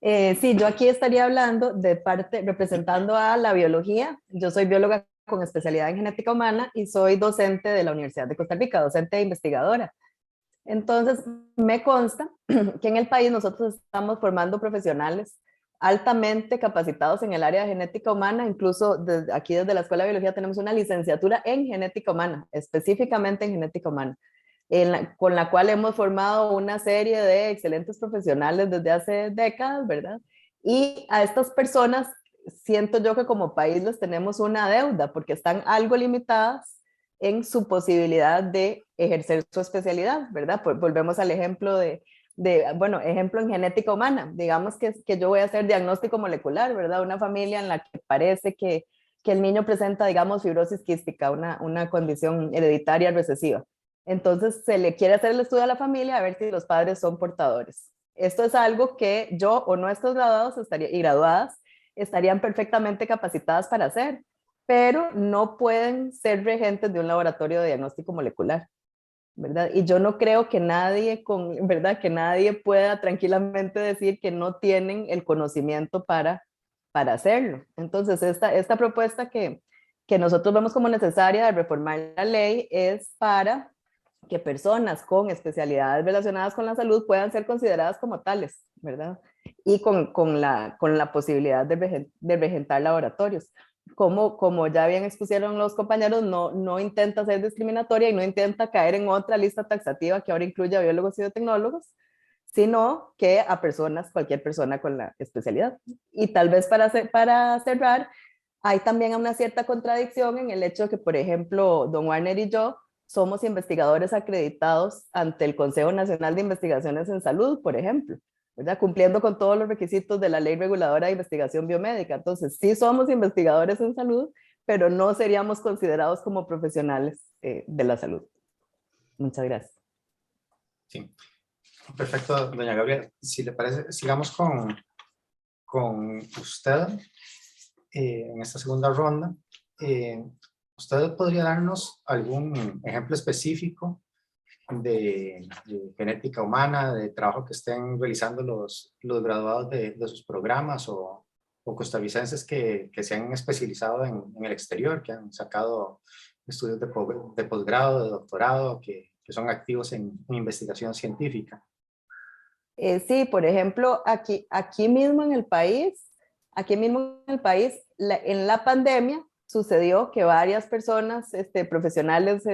Sí, yo aquí estaría hablando representando a la biología. Yo soy bióloga con especialidad en genética humana y soy docente de la Universidad de Costa Rica, docente e investigadora. Entonces, me consta que en el país nosotros estamos formando profesionales altamente capacitados en el área de genética humana, incluso aquí desde la Escuela de Biología tenemos una licenciatura en genética humana, específicamente en genética humana, con la cual hemos formado una serie de excelentes profesionales desde hace décadas, ¿verdad? Y a estas personas siento yo que como país les tenemos una deuda porque están algo limitadas en su posibilidad de ejercer su especialidad, ¿verdad? Pues volvemos al ejemplo bueno, ejemplo en genética humana, digamos que yo voy a hacer diagnóstico molecular, ¿verdad? Una familia en la que parece que el niño presenta, digamos, fibrosis quística, una condición hereditaria recesiva. Entonces se le quiere hacer el estudio a la familia a ver si los padres son portadores. Esto es algo que yo o nuestros graduados y graduadas estarían perfectamente capacitadas para hacer, pero no pueden ser regentes de un laboratorio de diagnóstico molecular, ¿verdad? Y yo no creo que nadie, ¿verdad? Que nadie pueda tranquilamente decir que no tienen el conocimiento para hacerlo. Entonces, esta propuesta que nosotros vemos como necesaria de reformar la ley es para que personas con especialidades relacionadas con la salud puedan ser consideradas como tales, ¿verdad? Y con la posibilidad de regentar laboratorios. Como ya bien expusieron los compañeros, no intenta ser discriminatoria y no intenta caer en otra lista taxativa que ahora incluye a biólogos y biotecnólogos, sino que a cualquier persona con la especialidad. Y tal vez para cerrar, hay también una cierta contradicción en el hecho de que, por ejemplo, don Warner y yo somos investigadores acreditados ante el Consejo Nacional de Investigaciones en Salud, por ejemplo, ¿verdad? Cumpliendo con todos los requisitos de la Ley Reguladora de Investigación Biomédica. Entonces, sí somos investigadores en salud, pero no seríamos considerados como profesionales de la salud. Muchas gracias. Sí, perfecto, doña Gabriela. Si le parece, sigamos con usted en esta segunda ronda. ¿Usted podría darnos algún ejemplo específico de genética humana, de trabajo que estén realizando los graduados de sus programas o costarricenses que se han especializado en el exterior, que han sacado estudios de posgrado, de doctorado, que son activos en investigación científica? Sí, por ejemplo, aquí mismo en el país, en la pandemia sucedió que varias personas, profesionales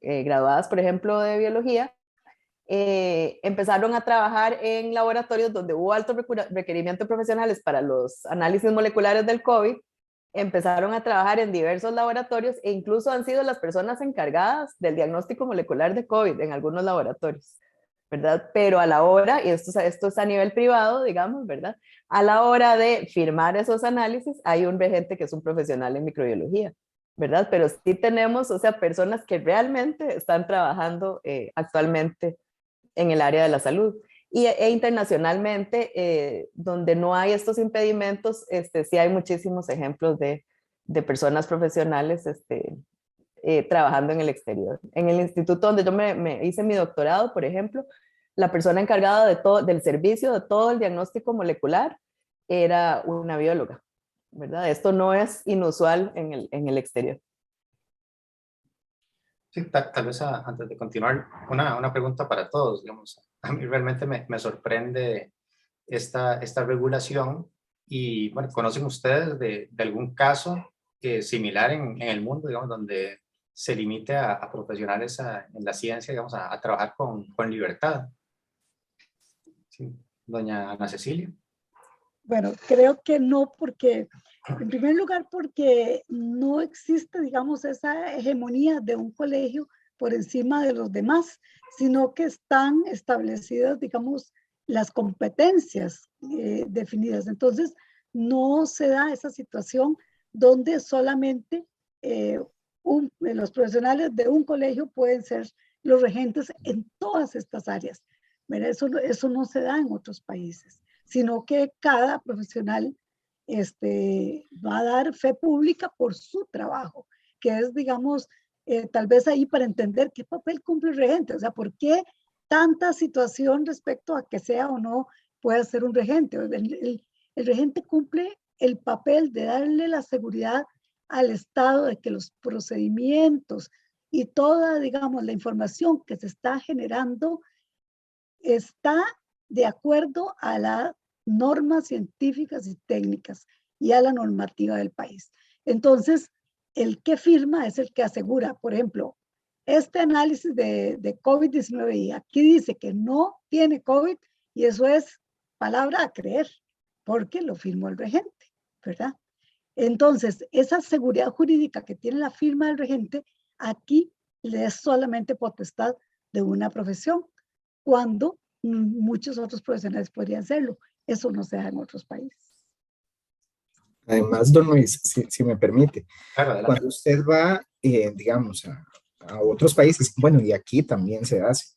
graduadas, por ejemplo, de biología, empezaron a trabajar en laboratorios donde hubo altos requerimientos profesionales para los análisis moleculares del COVID, empezaron a trabajar en diversos laboratorios e incluso han sido las personas encargadas del diagnóstico molecular de COVID en algunos laboratorios, ¿verdad? Pero a la hora, y esto es a nivel privado, digamos, ¿verdad? A la hora de firmar esos análisis, hay un regente que es un profesional en microbiología, ¿verdad? Pero sí tenemos, o sea, personas que realmente están trabajando actualmente en el área de la salud. E internacionalmente, donde no hay estos impedimentos, sí hay muchísimos ejemplos de personas profesionales trabajando en el exterior. En el instituto donde yo me hice mi doctorado, por ejemplo, la persona encargada del servicio de todo el diagnóstico molecular era una bióloga, ¿verdad? Esto no es inusual en el exterior. Sí, tal vez antes de continuar, una pregunta para todos, digamos. A mí realmente me sorprende esta regulación y, bueno, ¿conocen ustedes de algún caso similar en el mundo, digamos, donde se limite a profesionales en la ciencia, digamos, a trabajar con libertad? Sí. Doña Ana Cecilia. Bueno, creo que no, porque en primer lugar porque no existe, digamos, esa hegemonía de un colegio por encima de los demás, sino que están establecidas, digamos, las competencias definidas. Entonces, no se da esa situación donde solamente los profesionales de un colegio pueden ser los regentes en todas estas áreas. Mira, eso no se da en otros países, sino que cada profesional va a dar fe pública por su trabajo, que es, digamos, tal vez ahí para entender qué papel cumple el regente, o sea, por qué tanta situación respecto a que sea o no pueda ser un regente. El regente cumple el papel de darle la seguridad al estado de que los procedimientos y toda, digamos, la información que se está generando está de acuerdo a las normas científicas y técnicas y a la normativa del país. Entonces, el que firma es el que asegura, por ejemplo, este análisis de COVID-19 y aquí dice que no tiene COVID y eso es palabra a creer, porque lo firmó el regente, ¿verdad? Entonces, esa seguridad jurídica que tiene la firma del regente, aquí le es solamente potestad de una profesión, cuando muchos otros profesionales podrían hacerlo. Eso no se da en otros países. Además, don Luis, si me permite, Claro, adelante. cuando usted va, digamos, a otros países, bueno, y aquí también se hace,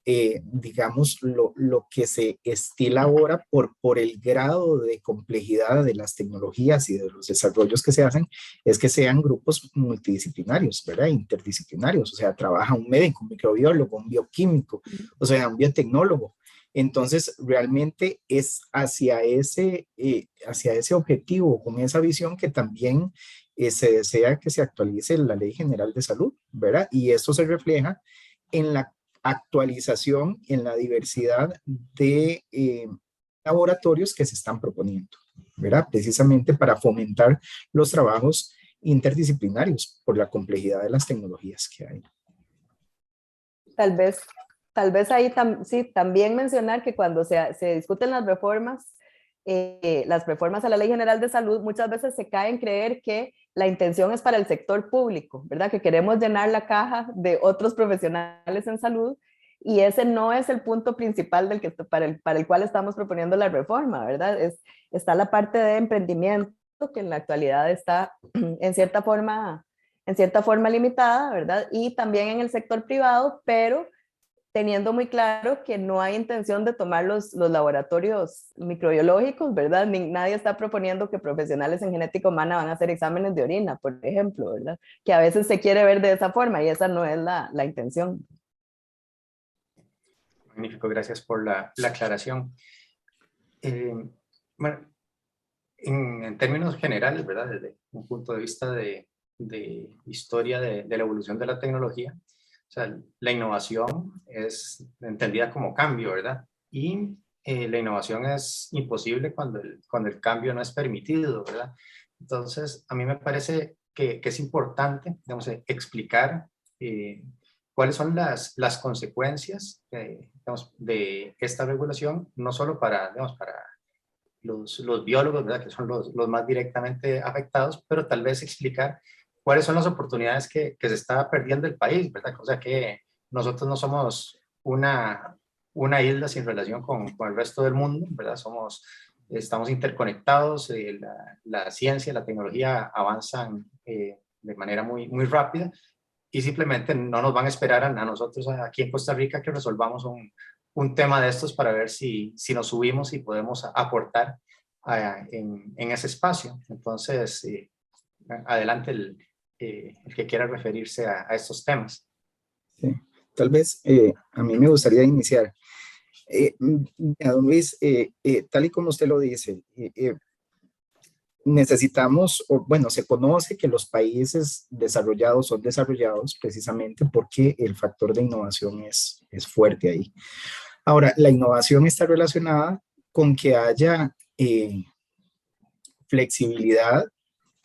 digamos, lo que se estila ahora por el grado de complejidad de las tecnologías y de los desarrollos que se hacen, es que sean grupos multidisciplinarios, ¿verdad? Interdisciplinarios, o sea, trabaja un médico, un microbiólogo, un bioquímico, o sea, un biotecnólogo. Entonces, realmente es hacia ese objetivo, con esa visión que también se desea que se actualice la Ley General de Salud, ¿verdad? Y esto se refleja en la actualización, en la diversidad de laboratorios que se están proponiendo, ¿verdad? Precisamente para fomentar los trabajos interdisciplinarios por la complejidad de las tecnologías que hay. Tal vez ahí sí, también mencionar que cuando se discuten las reformas a la Ley General de Salud, muchas veces se cae en creer que la intención es para el sector público, ¿verdad? Que queremos llenar la caja de otros profesionales en salud y ese no es el punto principal para el cual estamos proponiendo la reforma, ¿verdad? Está la parte de emprendimiento que en la actualidad está en cierta forma limitada, ¿verdad? Y también en el sector privado, pero teniendo muy claro que no hay intención de tomar los laboratorios microbiológicos, ¿verdad? Nadie está proponiendo que profesionales en genética humana van a hacer exámenes de orina, por ejemplo, ¿verdad? Que a veces se quiere ver de esa forma y esa no es la intención. Magnífico, gracias por la aclaración. Bueno, en términos generales, ¿verdad? Desde un punto de vista de historia de la evolución de la tecnología, o sea, la innovación es entendida como cambio, ¿verdad? Y la innovación es imposible cuando el cambio no es permitido, ¿verdad? Entonces, a mí me parece que es importante, digamos, explicar cuáles son las consecuencias digamos, de esta regulación, no solo para los biólogos, ¿verdad? Que son los más directamente afectados, pero tal vez explicar cuáles son las oportunidades que se está perdiendo el país, ¿verdad? O sea que nosotros no somos una isla sin relación con el resto del mundo, ¿verdad? Estamos interconectados, la ciencia, la tecnología avanzan de manera muy, muy rápida y simplemente no nos van a esperar a nosotros aquí en Costa Rica que resolvamos un tema de estos para ver si nos subimos y podemos aportar en ese espacio. Entonces, adelante el que quiera referirse a estos temas. Sí. Tal vez a mí me gustaría iniciar. Don Luis, tal y como usted lo dice, necesitamos, bueno, se conoce que los países desarrollados son desarrollados precisamente porque el factor de innovación es fuerte ahí. Ahora, la innovación está relacionada con que haya flexibilidad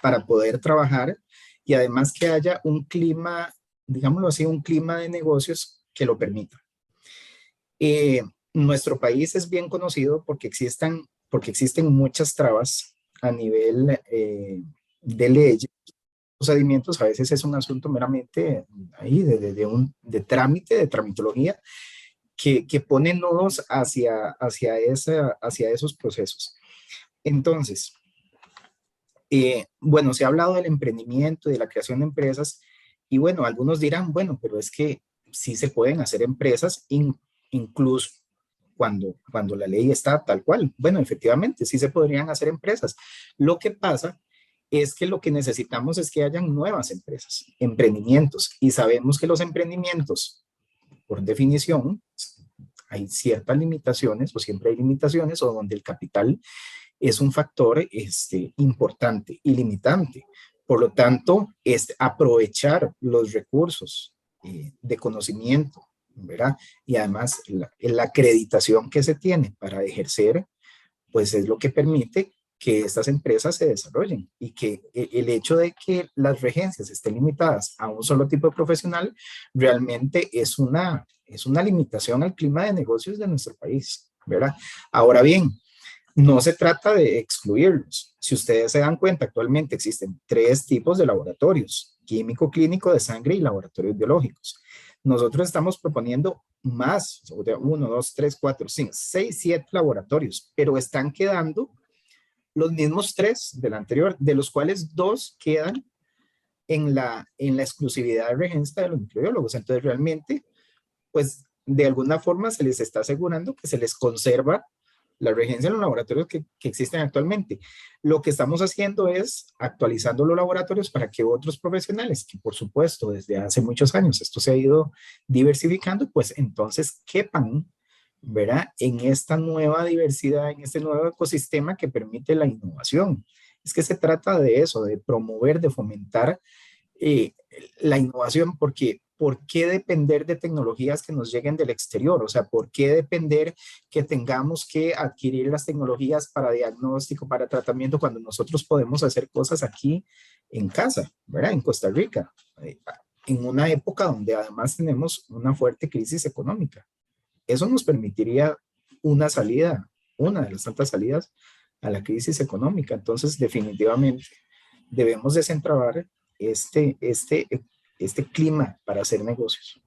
para poder trabajar y además que haya un clima, digámoslo así, un clima de negocios que lo permita. Nuestro país es bien conocido porque existen muchas trabas a nivel de leyes, procedimientos. A veces es un asunto meramente ahí de trámite, de tramitología, que pone nodos hacia esos procesos. Entonces, bueno, se ha hablado del emprendimiento, de la creación de empresas, y bueno, algunos dirán, bueno, pero es que sí se pueden hacer empresas, incluso cuando la ley está tal cual. Bueno, efectivamente, sí se podrían hacer empresas. Lo que pasa es que lo que necesitamos es que hayan nuevas empresas, emprendimientos, y sabemos que los emprendimientos, por definición, hay ciertas limitaciones, o siempre hay limitaciones, o donde el capital es un factor importante y limitante, Por lo tanto, es aprovechar los recursos de conocimiento, ¿verdad? Y además la acreditación que se tiene para ejercer, pues es lo que permite que estas empresas se desarrollen y que el hecho de que las regencias estén limitadas a un solo tipo de profesional realmente es una limitación al clima de negocios de nuestro país, ¿verdad? Ahora bien, no se trata de excluirlos. Si ustedes se dan cuenta, actualmente existen 3 tipos de laboratorios: químico, clínico, de sangre y laboratorios biológicos. Nosotros estamos proponiendo más, 1, 2, 3, 4, 5, 6, 7 laboratorios, pero están quedando los mismos 3 del anterior, de los cuales 2 quedan en la exclusividad de regencia de los microbiólogos. Entonces, realmente, pues, de alguna forma se les está asegurando que se les conserva la regencia en los laboratorios que existen actualmente. Lo que estamos haciendo es actualizando los laboratorios para que otros profesionales, que por supuesto desde hace muchos años esto se ha ido diversificando, pues entonces quepan, ¿verdad? En esta nueva diversidad, en este nuevo ecosistema que permite la innovación. Es que se trata de eso, de promover, de fomentar la innovación, porque ¿por qué depender de tecnologías que nos lleguen del exterior? O sea, ¿por qué depender que tengamos que adquirir las tecnologías para diagnóstico, para tratamiento, cuando nosotros podemos hacer cosas aquí en casa, ¿verdad? En Costa Rica, en una época donde además tenemos una fuerte crisis económica. Eso nos permitiría una salida, una de las tantas salidas a la crisis económica. Entonces, definitivamente, debemos desentrabar este clima para hacer negocios.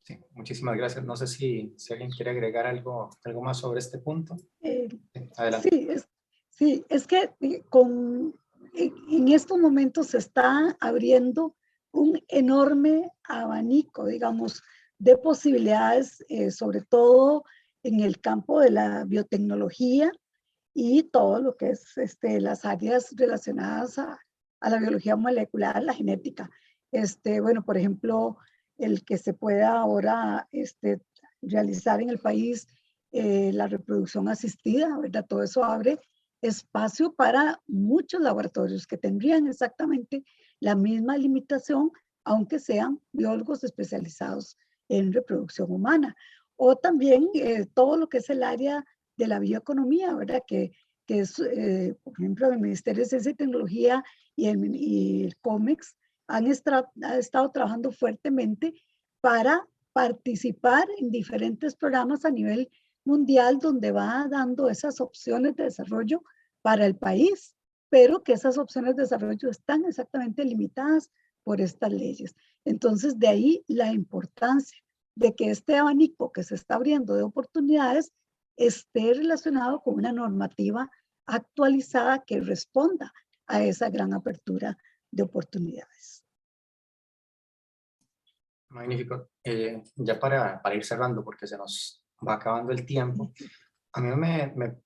Sí, muchísimas gracias. No sé si alguien quiere agregar algo más sobre este punto. Adelante. Sí, es que en estos momentos se está abriendo un enorme abanico, digamos, de posibilidades, sobre todo en el campo de la biotecnología y todo lo que es las áreas relacionadas a la biología molecular, la genética. Bueno, por ejemplo, el que se pueda ahora realizar en el país la reproducción asistida, ¿verdad? Todo eso abre espacio para muchos laboratorios que tendrían exactamente la misma limitación, aunque sean biólogos especializados en reproducción humana. O también todo lo que es el área de la bioeconomía, ¿verdad? Que es, por ejemplo, el Ministerio de Ciencia y Tecnología y el COMEX han estado trabajando fuertemente para participar en diferentes programas a nivel mundial donde va dando esas opciones de desarrollo para el país, pero que esas opciones de desarrollo están exactamente limitadas por estas leyes. Entonces, de ahí la importancia de que este abanico que se está abriendo de oportunidades esté relacionado con una normativa actualizada que responda a esa gran apertura de oportunidades. Magnífico. Ya para ir cerrando, porque se nos va acabando el tiempo, a mí me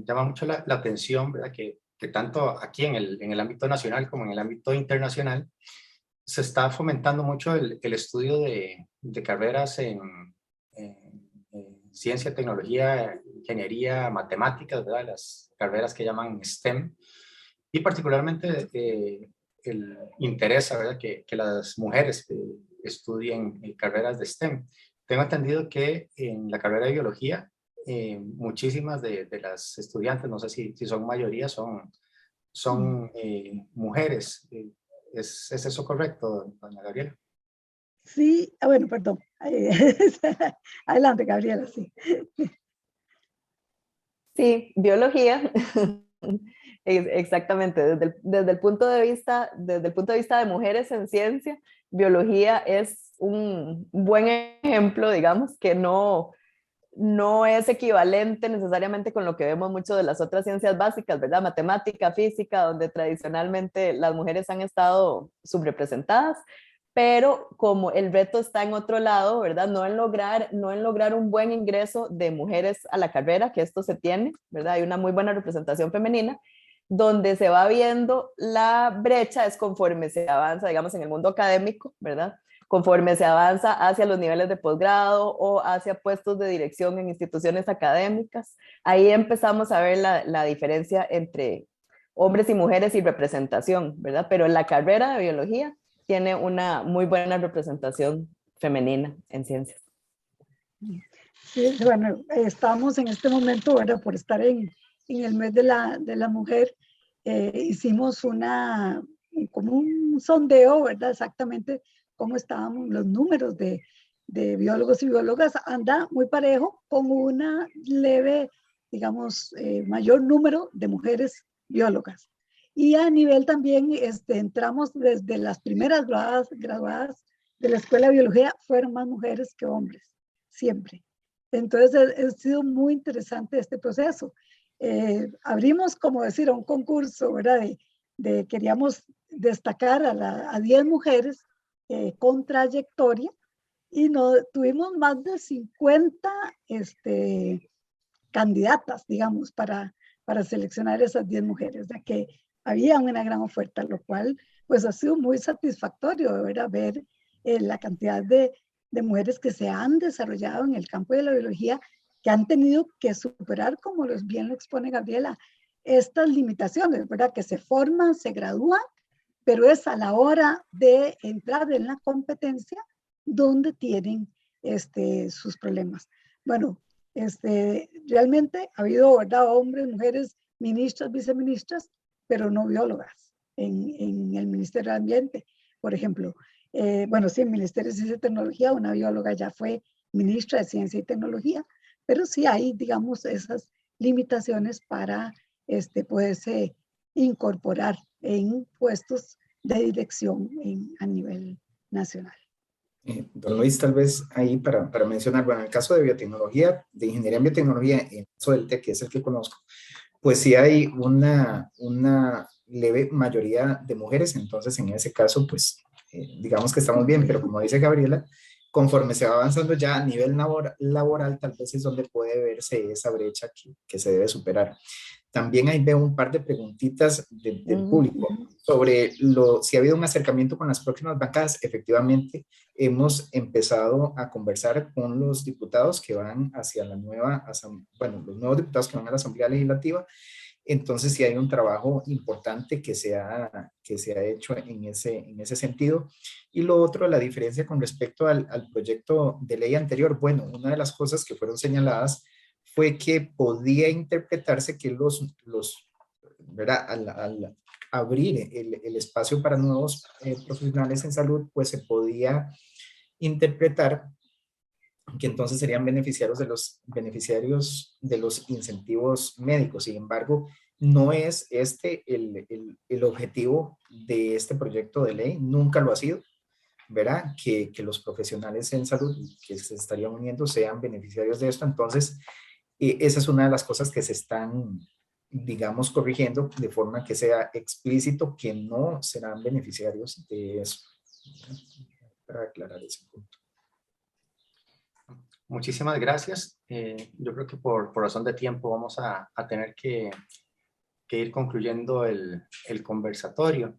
llama mucho la atención, ¿verdad? Que tanto aquí en el ámbito nacional como en el ámbito internacional se está fomentando mucho el estudio de carreras en ciencia, tecnología, ingeniería, matemáticas, ¿verdad? Las carreras que llaman STEM, y particularmente el interés, ¿verdad? Que las mujeres estudien carreras de STEM. Tengo entendido que en la carrera de biología, muchísimas de las estudiantes, no sé si son mayoría, son mujeres. ¿Es eso correcto, doña Gabriela? Sí, bueno, perdón. Adelante, Gabriela, sí. Sí, biología. Exactamente, desde el punto de vista de mujeres en ciencia, biología es un buen ejemplo, digamos, que no es equivalente necesariamente con lo que vemos mucho de las otras ciencias básicas, ¿verdad? Matemática, física, donde tradicionalmente las mujeres han estado subrepresentadas, pero como el reto está en otro lado, ¿verdad? No en lograr un buen ingreso de mujeres a la carrera, que esto se tiene, ¿verdad? Hay una muy buena representación femenina. Donde se va viendo la brecha es conforme se avanza, digamos, en el mundo académico, ¿verdad? Conforme se avanza hacia los niveles de posgrado o hacia puestos de dirección en instituciones académicas, ahí empezamos a ver la diferencia entre hombres y mujeres y representación, ¿verdad? Pero la carrera de biología tiene una muy buena representación femenina en ciencias. Sí, bueno, estamos en este momento, ¿verdad? Por estar en el mes de la mujer, hicimos como un sondeo, ¿verdad? Exactamente cómo estaban los números de biólogos y biólogas. Anda muy parejo, con una leve, digamos, mayor número de mujeres biólogas. Y a nivel también, entramos desde las primeras graduadas de la Escuela de Biología, fueron más mujeres que hombres, siempre. Entonces, ha sido muy interesante este proceso. Abrimos, como decir, un concurso, ¿verdad? Queríamos destacar a 10 mujeres con trayectoria, y tuvimos más de 50 candidatas, digamos, para seleccionar esas 10 mujeres. O sea que había una gran oferta, lo cual pues ha sido muy satisfactorio, ¿verdad? Ver la cantidad de mujeres que se han desarrollado en el campo de la biología, que han tenido que superar, como bien lo expone Gabriela, estas limitaciones, ¿verdad? Que se forman, se gradúan, pero es a la hora de entrar en la competencia donde tienen sus problemas. Bueno, realmente ha habido, ¿verdad? Hombres, mujeres, ministras, viceministras, pero no biólogas en el Ministerio del Ambiente, por ejemplo. Bueno, sí, en el Ministerio de Ciencia y Tecnología, una bióloga ya fue ministra de Ciencia y Tecnología, pero sí hay, digamos, esas limitaciones para poderse incorporar en puestos de dirección a nivel nacional. Don Luis, tal vez ahí para mencionar, bueno, en el caso de biotecnología, de ingeniería en biotecnología, en el caso del TEC, que es el que conozco, pues sí hay una leve mayoría de mujeres, entonces en ese caso, pues digamos que estamos bien, pero como dice Gabriela, conforme se va avanzando ya a nivel laboral, tal vez es donde puede verse esa brecha que se debe superar. También ahí veo un par de preguntitas del público sobre si ha habido un acercamiento con las próximas bancadas. Efectivamente, hemos empezado a conversar con los diputados que van hacia la nueva, bueno, los nuevos diputados que van a la Asamblea Legislativa. Entonces sí hay un trabajo importante que se ha hecho en ese sentido. Y lo otro, la diferencia con respecto al proyecto de ley anterior. Bueno, una de las cosas que fueron señaladas fue que podía interpretarse que ¿verdad? Al abrir el espacio para nuevos profesionales en salud, pues se podía interpretar que entonces serían beneficiarios de los incentivos médicos. Sin embargo, no es el objetivo de este proyecto de ley, nunca lo ha sido, ¿verdad? Que los profesionales en salud que se estarían uniendo sean beneficiarios de esto. Entonces, esa es una de las cosas que se están, digamos, corrigiendo de forma que sea explícito que no serán beneficiarios de eso. Para aclarar ese punto. Muchísimas gracias. Yo creo que por razón de tiempo vamos a tener que ir concluyendo el conversatorio.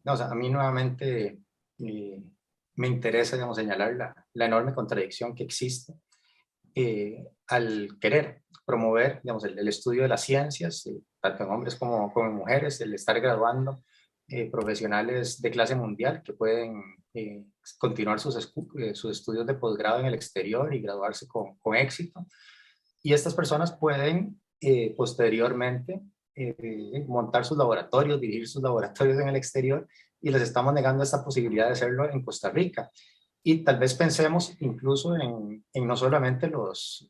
No, o sea, a mí nuevamente me interesa, digamos, señalar la enorme contradicción que existe al querer promover, digamos, el estudio de las ciencias, tanto en hombres como en mujeres, el estar graduando profesionales de clase mundial que pueden continuar sus estudios de posgrado en el exterior y graduarse con éxito. Y estas personas pueden posteriormente montar sus laboratorios, dirigir sus laboratorios en el exterior, y les estamos negando esta posibilidad de hacerlo en Costa Rica. Y tal vez pensemos incluso en no solamente los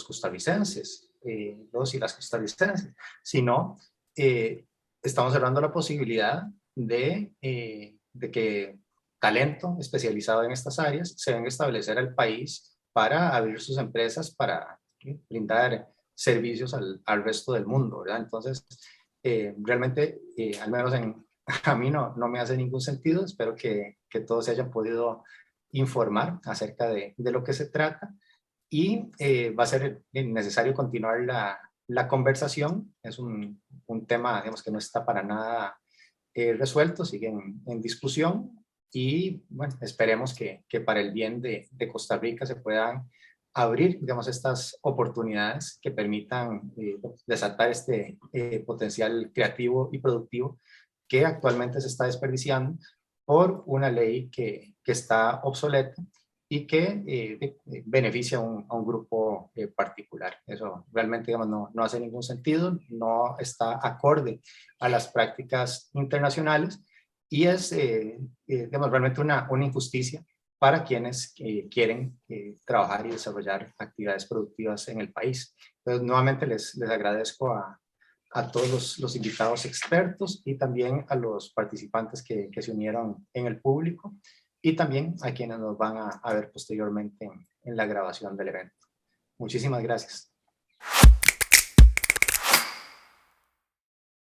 costarricenses, los y las costarricenses, sino estamos hablando de la posibilidad de que talento especializado en estas áreas se venga a establecer al país para abrir sus empresas, para brindar servicios al resto del mundo, ¿verdad? Entonces, realmente, al menos a mí no me hace ningún sentido. Espero que todos se hayan podido informar acerca de lo que se trata, y va a ser necesario continuar la conversación. Es un tema, digamos, que no está para nada resuelto, sigue en discusión, y bueno, esperemos que para el bien de Costa Rica se puedan abrir, digamos, estas oportunidades que permitan desatar este potencial creativo y productivo que actualmente se está desperdiciando por una ley que está obsoleta y que beneficia a un grupo particular. Eso realmente, digamos, no hace ningún sentido, no está acorde a las prácticas internacionales y es, digamos, realmente una injusticia para quienes quieren trabajar y desarrollar actividades productivas en el país. Entonces, nuevamente les agradezco a todos los invitados expertos y también a los participantes que se unieron en el público y también a quienes nos van a ver posteriormente en la grabación del evento. Muchísimas gracias.